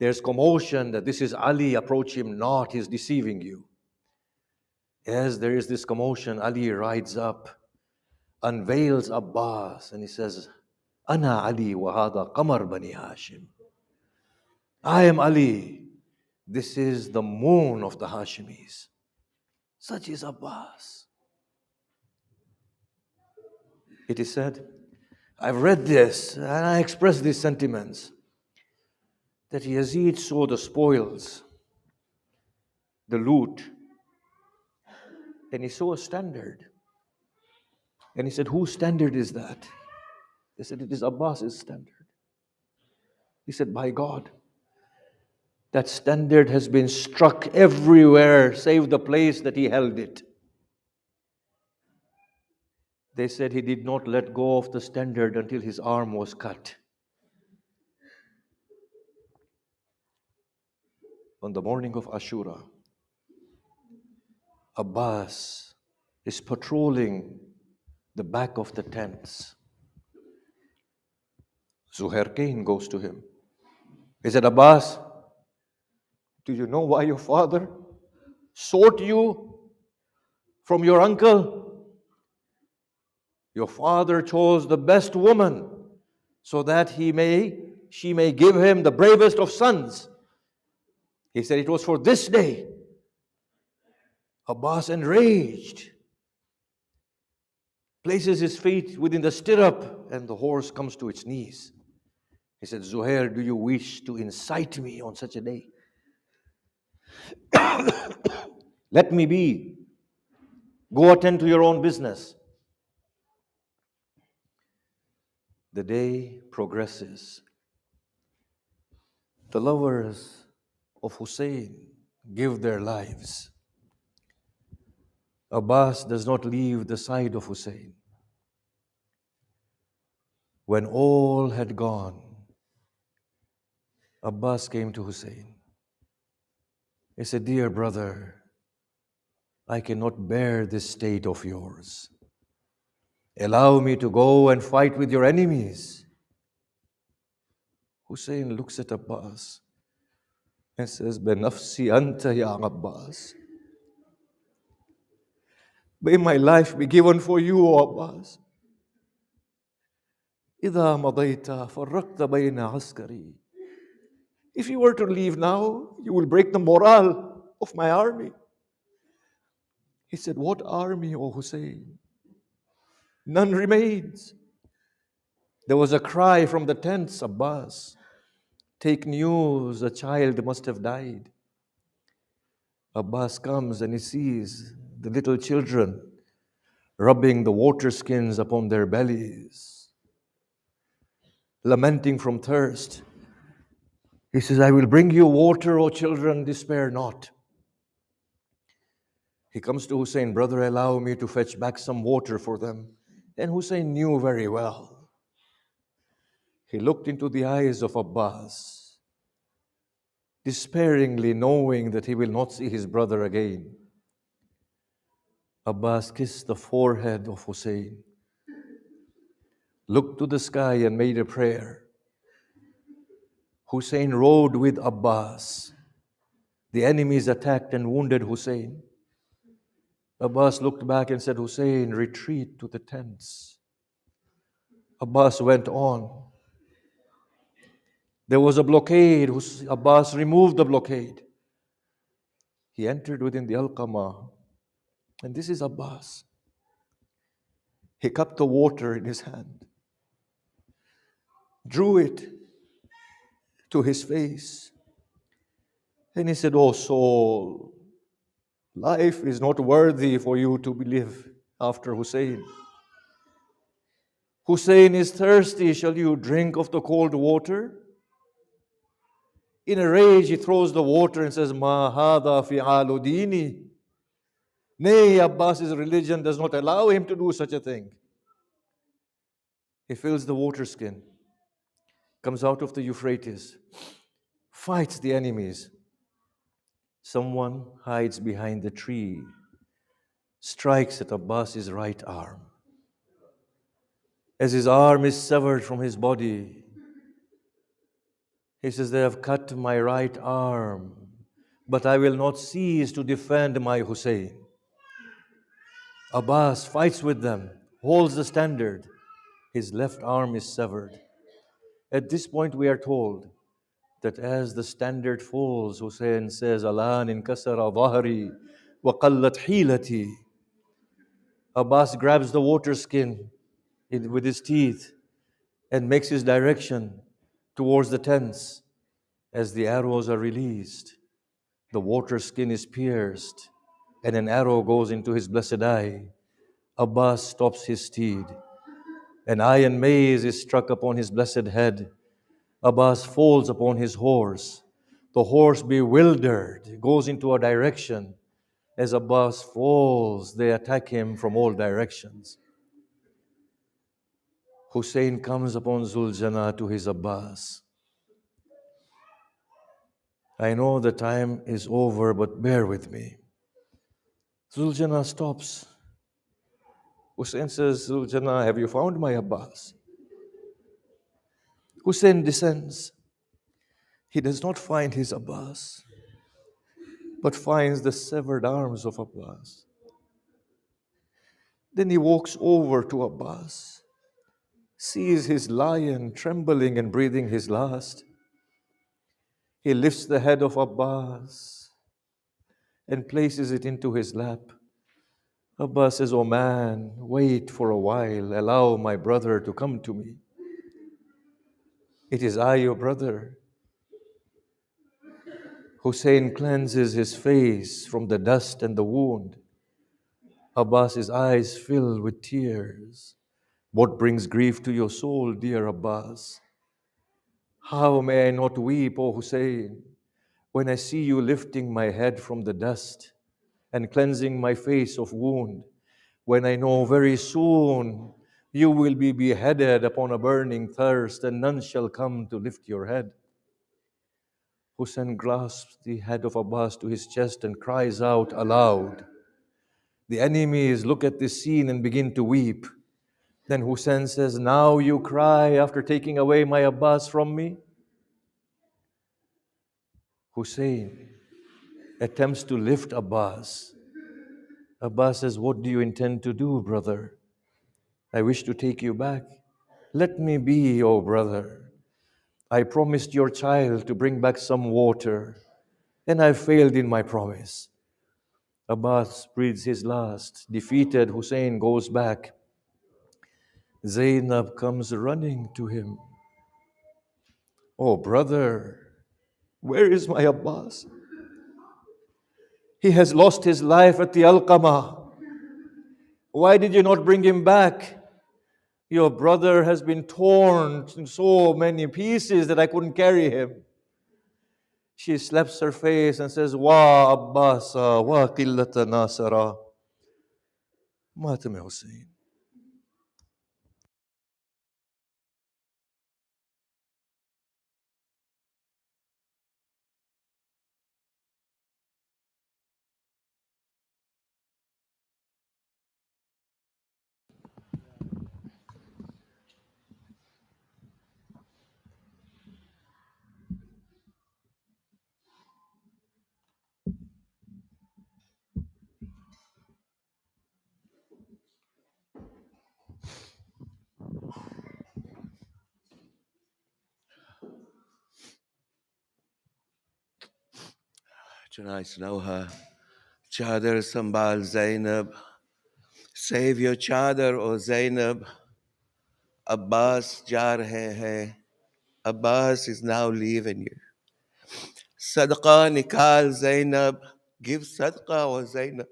There's commotion that this is Ali, approach him not, he's deceiving you. As there is this commotion, Ali rides up, unveils Abbas, and he says, Ana Ali wa hada Qamar Bani Hashim. I am Ali. This is the moon of the Hashimis. Such is Abbas. It is said, I've read this and I express these sentiments, that Yazid saw the spoils, the loot, and he saw a standard. And he said, whose standard is that? They said, it is Abbas's standard. He said, by God, that standard has been struck everywhere save the place that he held it. They said he did not let go of the standard until his arm was cut. On the morning of Ashura, Abbas is patrolling the back of the tents. Zuhair Kane goes to him. He said, Abbas, do you know why your father sought you from your uncle? Your father chose the best woman so that she may give him the bravest of sons. He said it was for this day. Abbas, enraged, places his feet within the stirrup and the horse comes to its knees. He said, Zuhair, do you wish to incite me on such a day? Let me be. Go attend to your own business. The day progresses. The lovers of Hussein give their lives. Abbas does not leave the side of Hussein. When all had gone, Abbas came to Hussein. He said, dear brother, I cannot bear this state of yours. Allow me to go and fight with your enemies. Hussein looks at Abbas and says, Benafsi anta ya Abbas. May my life be given for you, O Abbas. إذا مضيت فرقت بين عسكري. If you were to leave now, you will break the morale of my army. He said, what army, O Hussein? None remains. There was a cry from the tents, Abbas. Take news, a child must have died. Abbas comes and he sees the little children rubbing the water skins upon their bellies, lamenting from thirst. He says, I will bring you water, O children, despair not. He comes to Hussein, brother, allow me to fetch back some water for them. And Hussein knew very well. He looked into the eyes of Abbas, despairingly knowing that he will not see his brother again. Abbas kissed the forehead of Hussein, looked to the sky and made a prayer. Hussein rode with Abbas. The enemies attacked and wounded Hussein. Abbas looked back and said, Hussein, retreat to the tents. Abbas went on. There was a blockade. Abbas removed the blockade. He entered within the Al-Qamah. And this is Abbas. He cupped the water in his hand, drew it to his face, and he said, oh soul, life is not worthy for you to live after Hussein. Hussein is thirsty. Shall you drink of the cold water? In a rage, he throws the water and says, Ma hada fi'alu dini. Nay, Abbas's religion does not allow him to do such a thing. He fills the water skin, comes out of the Euphrates, fights the enemies. Someone hides behind the tree, strikes at Abbas's right arm. As his arm is severed from his body, he says, they have cut my right arm, but I will not cease to defend my Hussein. Abbas fights with them, holds the standard. His left arm is severed. At this point, we are told that as the standard falls, Hussein says, Alan inkasara dhahri wa qallat hilati. Abbas grabs the water skin with his teeth and makes his direction towards the tents. As the arrows are released, the water skin is pierced and an arrow goes into his blessed eye. Abbas stops his steed. An iron mace is struck upon his blessed head. Abbas falls upon his horse. The horse, bewildered, goes into a direction. As Abbas falls, they attack him from all directions. Hussein comes upon Zuljana to his Abbas. I know the time is over, but bear with me. Zuljana stops. Hussein says, Zuljana, have you found my Abbas? Hussein descends. He does not find his Abbas, but finds the severed arms of Abbas. Then he walks over to Abbas, sees his lion trembling and breathing his last. He lifts the head of Abbas and places it into his lap. Abbas says, oh man, wait for a while, allow my brother to come to me. It is I, your brother. Hussein cleanses his face from the dust and the wound. Abbas's eyes fill with tears. What brings grief to your soul, dear Abbas? How may I not weep, O Hussein, when I see you lifting my head from the dust and cleansing my face of wound, when I know very soon you will be beheaded upon a burning thirst and none shall come to lift your head. Hussein grasps the head of Abbas to his chest and cries out aloud. The enemies look at this scene and begin to weep. Then Hussein says, now you cry after taking away my Abbas from me? Hussein attempts to lift Abbas. Abbas says, what do you intend to do, brother? I wish to take you back. Let me be, oh brother. I promised your child to bring back some water, and I failed in my promise. Abbas breathes his last. Defeated, Hussein goes back. Zainab comes running to him. Oh brother, where is my Abbas? He has lost his life at the Alqamah. Why did you not bring him back? Your brother has been torn in so many pieces that I couldn't carry him. She slaps her face and says, Wa Abbasa, wa qillata nasara. Matam Hussein.
Tonight's know her. Chadar Sambal Zainab. Save your chadar, O Zainab. Abbas jar hai. Abbas is now leaving you. Sadaqah nikal Zainab. Give sadaqah, O Zainab.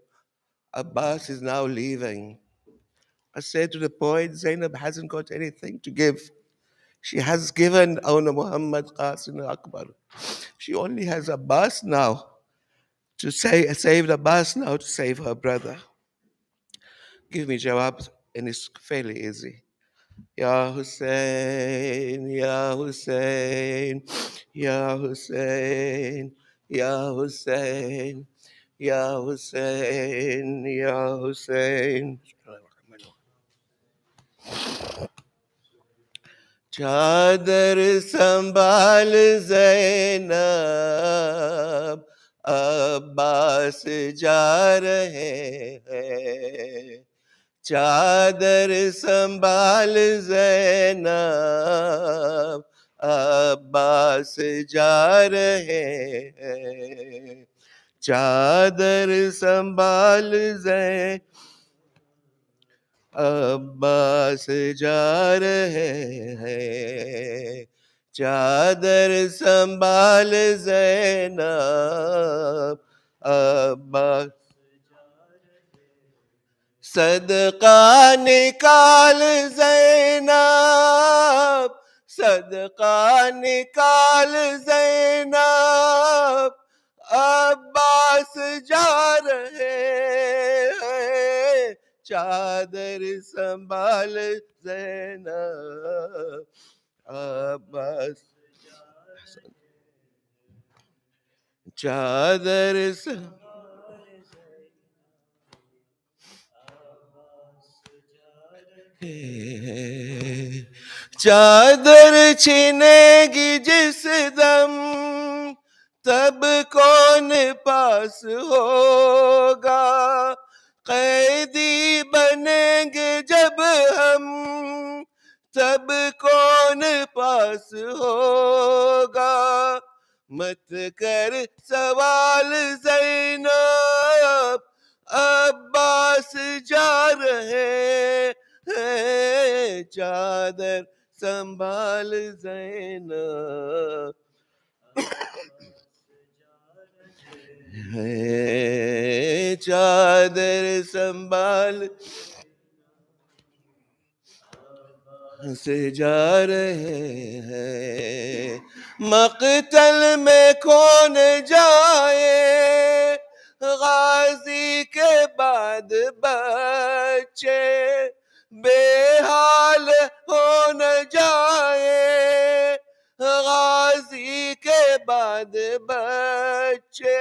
Abbas is now leaving. I said to the point, Zainab hasn't got anything to give. She has given Awna Muhammad Qasim Akbar. She only has Abbas now to save Abbas now to save her brother. Give me jawab, and it's fairly easy. Ya Hussein, Ya Hussein, Ya Hussein, Ya Hussein, Ya Hussein, Ya Hussein. चादर संभाल ज़ैनब अब्बास जा रहे हैं चादर संभाल ज़ैनब अब्बास जा रहे हैं चादर संभाल ज़ैनब अब्बास जा रहे हैं चादर संभाल ज़ैनब अब्बास सदका निकाल ज़ैनब सदका निकाल ज़ैनब अब्बास जा रहे हैं, चादर संभाल ज़ैनब अब्बास, चादर चादर छीनेगी जिस दम तब कौन पास होगा, कैदी बनेंगे जब हम तब कौन पास होगा। मत कर सवाल ज़ैनब अब्बास जा रहे हैं, चादर संभाल ज़ैनब है, चादर संभाल से जा रहे हैं। मक़तल में कौन जाए, गाजी के बाद बच्चे बेहाल हो न जाए, गाजी के बाद बच्चे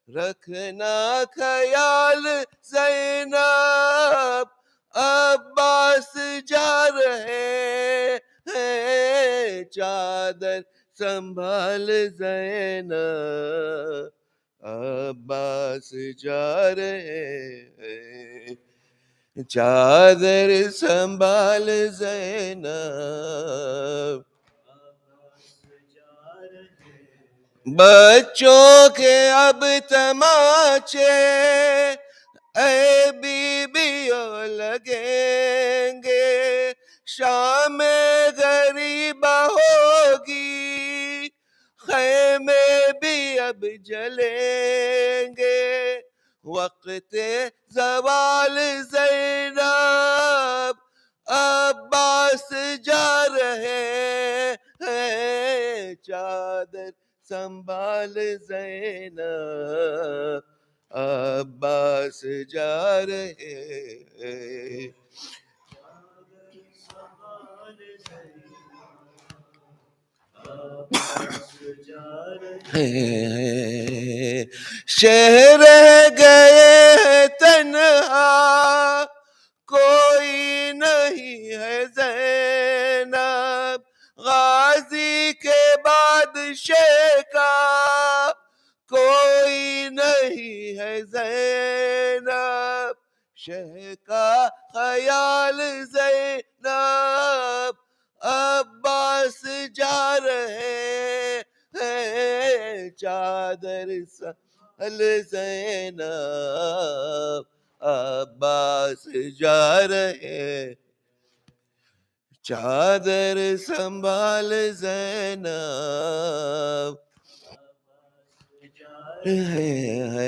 रखना ख्याल ज़ैनब अब्बास जा रहे हैं, चादर संभाल ज़ैनब अब्बास जा रहे हैं, चादर संभाल ज़ैनब। बच्चों के अब तमाचे ऐ बीबियों लगेंगे, शाम गरीबा होगी, खैमे भी अब जलेंगे, वक्त ज़वाल ज़ैनब अब्बास जा रहे हैं, चादर संभाल ज़ैनब अब्बास जा रहे हैं। शहर रह गए हैं तन्हा, कोई नहीं है ज़ैनब, गाजी के बाद शेखा कोई नहीं है ज़ैनब, शह का ख्याल ज़ैनब अब्बास जा रहे हैं, चादर संभाल ज़ैनब अब्बास जा रहे, चादर संभाल ज़ैनब है,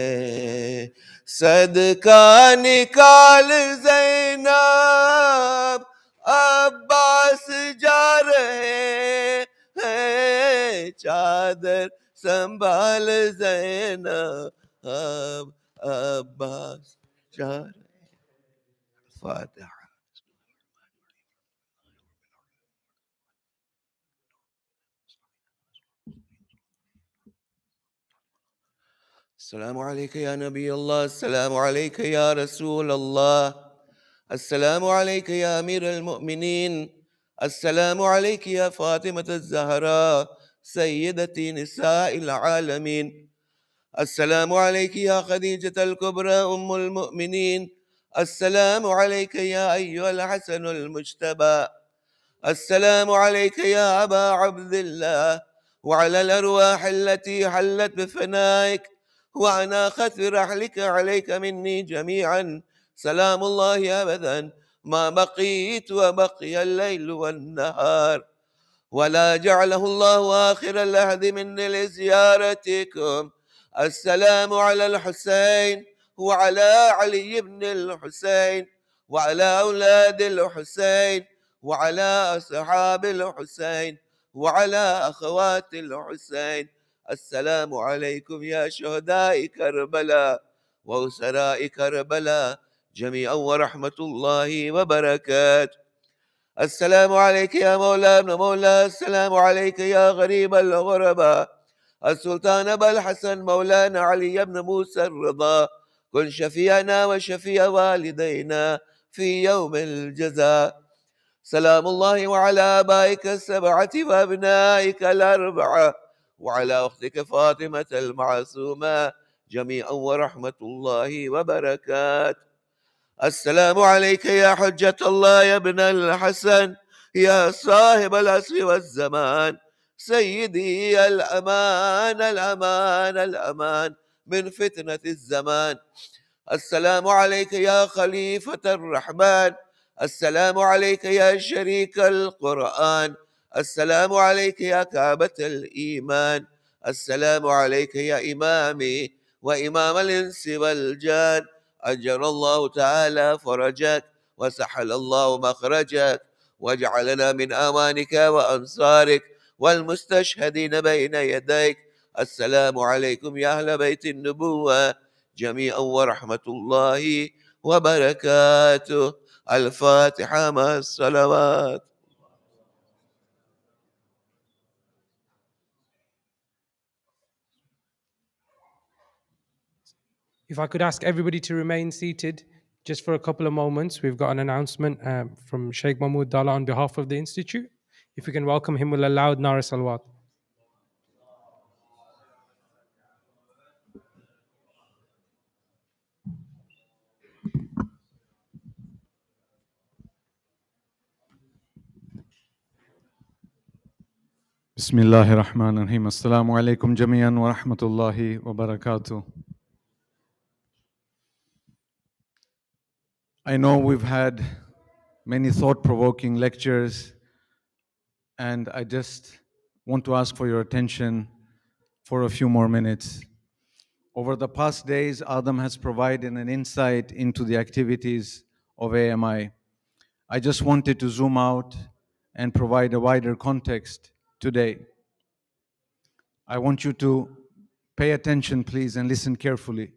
सदका निकाल ज़ैनब अब्बास जा रहे हैं, चादर संभाल ज़ैनब अब्बास जा रहे। फातिहा। अस्सलामु अलैका या नबी अल्लाह, अस्सलामु अलैका या रसूल अल्लाह, अस्सलामु अलैका या अमीर अल-मुअमिनीन, अस्सलामु अलैका या फातिमत अज़-ज़हरा सय्यदती निसाइल आलमीन, अस्सलामु अलैका या खदीजत अल-कुबरा उम्मुल मुअमिनीन, अस्सलामु अलैका या अय्युहल हसनुल मुज्तबा, अस्सलामु अलैका या अबा अब्दिल्लाह वअला अल-अरवाह अल्लती हल्लत बिफनाइक वअनाखत बिरहलिक अलैका मिन्नी जमीअन सलामुल्लाहि अबदन मा बक़ीत व बक़ियल लैलु वन्नहार वला जअलहु अल्लाहु आखिरल अहदि मिन्नी लिज़ियारतिकुम। अस्सलामु अलल हुसैन वअला अली इब्न अल Hussain वअला औलादिल Hussain وعلى أصحاب الحسين وعلى أخوات الحسين. السلام عليكم يا شهداء كربلاء وأسراء كربلاء جميعا ورحمة الله وبركاته. السلام عليك يا مولى ابن مولى، السلام عليك يا غريب الغرباء. السلطان أبا الحسن مولانا علي بن موسى الرضا، كن شفيعنا وشفيع والدينا في يوم الجزاء. سلام الله وعلى آبائك السبعة وأبنائك الأربعة وعلى أختك فاطمة المعصومة جميعا ورحمة الله وبركاته. السلام عليك يا حجة الله يا ابن الحسن، يا صاحب العصر والزمان، سيدي الأمان الأمان الأمان من فتنة الزمان. السلام عليك يا خليفة الرحمن، السلام عليك يا شريك القرآن، السلام عليك يا كعبة الإيمان، السلام عليك يا إمامي وإمام الإنس والجان. أجر الله تعالى فرجك وسحل الله مخرجك واجعلنا من آمانك وأنصارك والمستشهدين بين يديك. السلام عليكم يا أهل بيت النبوة جميعا ورحمة الله وبركاته. الفاتحة مع الصلوات.
If I could ask everybody to remain seated just for a couple of moments, we've got an announcement from Shaykh Mahmoud Dala on behalf of the Institute. If we can welcome him with a loud Nara Salawat.
بسم الله الرحمن الرحيم. السلام عليكم جميعا ورحمة الله وبركاته. I know we've had many thought-provoking lectures, and I just want to ask for your attention for a few more minutes. Over the past days, Adam has provided an insight into the activities of AMI. I just wanted to zoom out and provide a wider context today. I want you to pay attention, please, and listen carefully,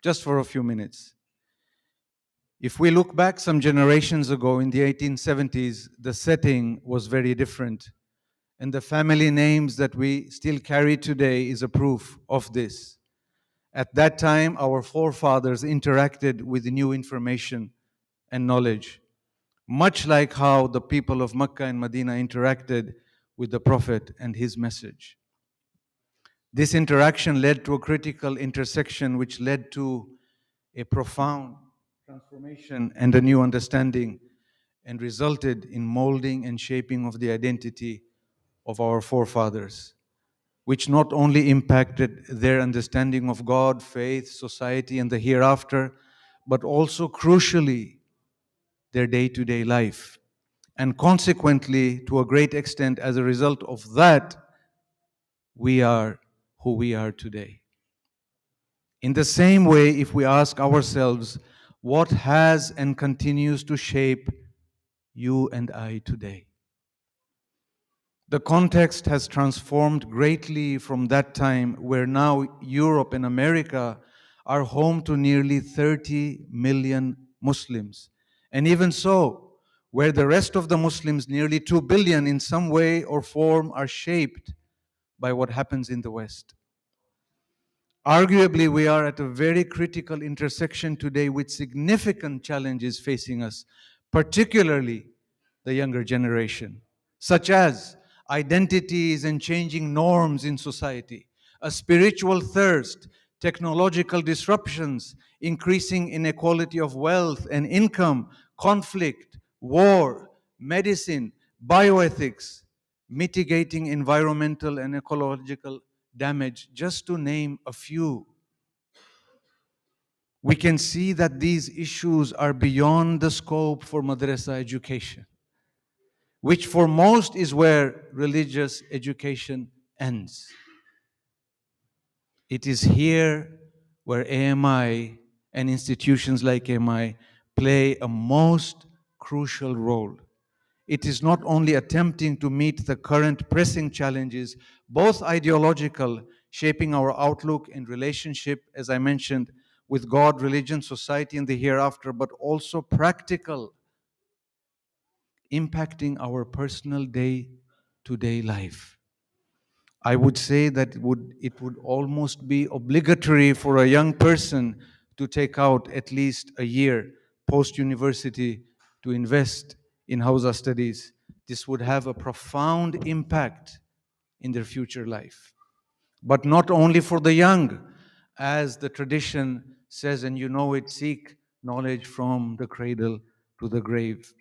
just for a few minutes. If we look back some generations ago in the 1870s, the setting was very different. And the family names that we still carry today is a proof of this. At that time, our forefathers interacted with new information and knowledge, much like how the people of Mecca and Medina interacted with the Prophet and his message. This interaction led to a critical intersection which led to a profound transformation and a new understanding, and resulted in molding and shaping of the identity of our forefathers, which not only impacted their understanding of God, faith, society, and the hereafter, but also crucially their day-to-day life. And consequently, to a great extent, as a result of that, we are who we are today. In the same way, if we ask ourselves, what has and continues to shape you and I today? The context has transformed greatly from that time, where now Europe and America are home to nearly 30 million Muslims. And even so, where the rest of the Muslims, nearly 2 billion in some way or form, are shaped by what happens in the West. Arguably, we are at a very critical intersection today with significant challenges facing us, particularly the younger generation, such as identities and changing norms in society, a spiritual thirst, technological disruptions, increasing inequality of wealth and income, conflict, war, medicine, bioethics, mitigating environmental and ecological damage, just to name a few. We can see that these issues are beyond the scope for madrasa education, which for most is where religious education ends. It is here where AMI and institutions like AMI play a most crucial role It is not only attempting to meet the current pressing challenges, both ideological, shaping our outlook and relationship, as I mentioned, with God, religion, society, and the hereafter, but also practical, impacting our personal day-to-day life. I would say that it would almost be obligatory for a young person to take out at least a year post-university to invest in Hausa studies. This would have a profound impact in their future life. But not only for the young, as the tradition says, and you know it, seek knowledge from the cradle to the grave.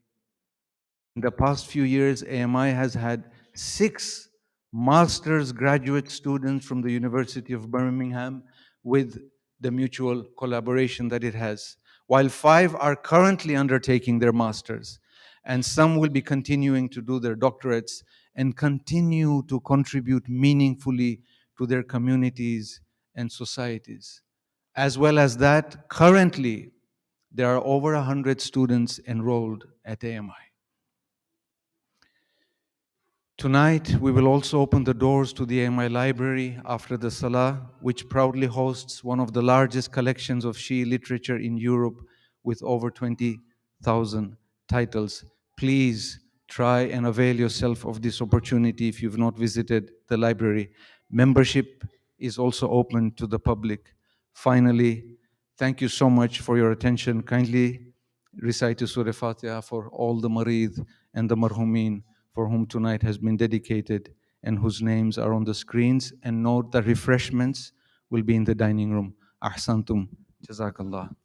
In the past few years, AMI has had 6 master's graduate students from the University of Birmingham with the mutual collaboration that it has, while 5 are currently undertaking their masters, and some will be continuing to do their doctorates and continue to contribute meaningfully to their communities and societies. As well as that, currently, there are over 100 students enrolled at AMI. Tonight, we will also open the doors to the AMI Library after the Salah, which proudly hosts one of the largest collections of Shia literature in Europe with over 20,000 titles. Please try and avail yourself of this opportunity if you've not visited the library. Membership is also open to the public. Finally, thank you so much for your attention. Kindly recite the Surah Fatiha for all the Marid and the Marhumin for whom tonight has been dedicated and whose names are on the screens. And note that refreshments will be in the dining room. Ahsantum. Jazakallah.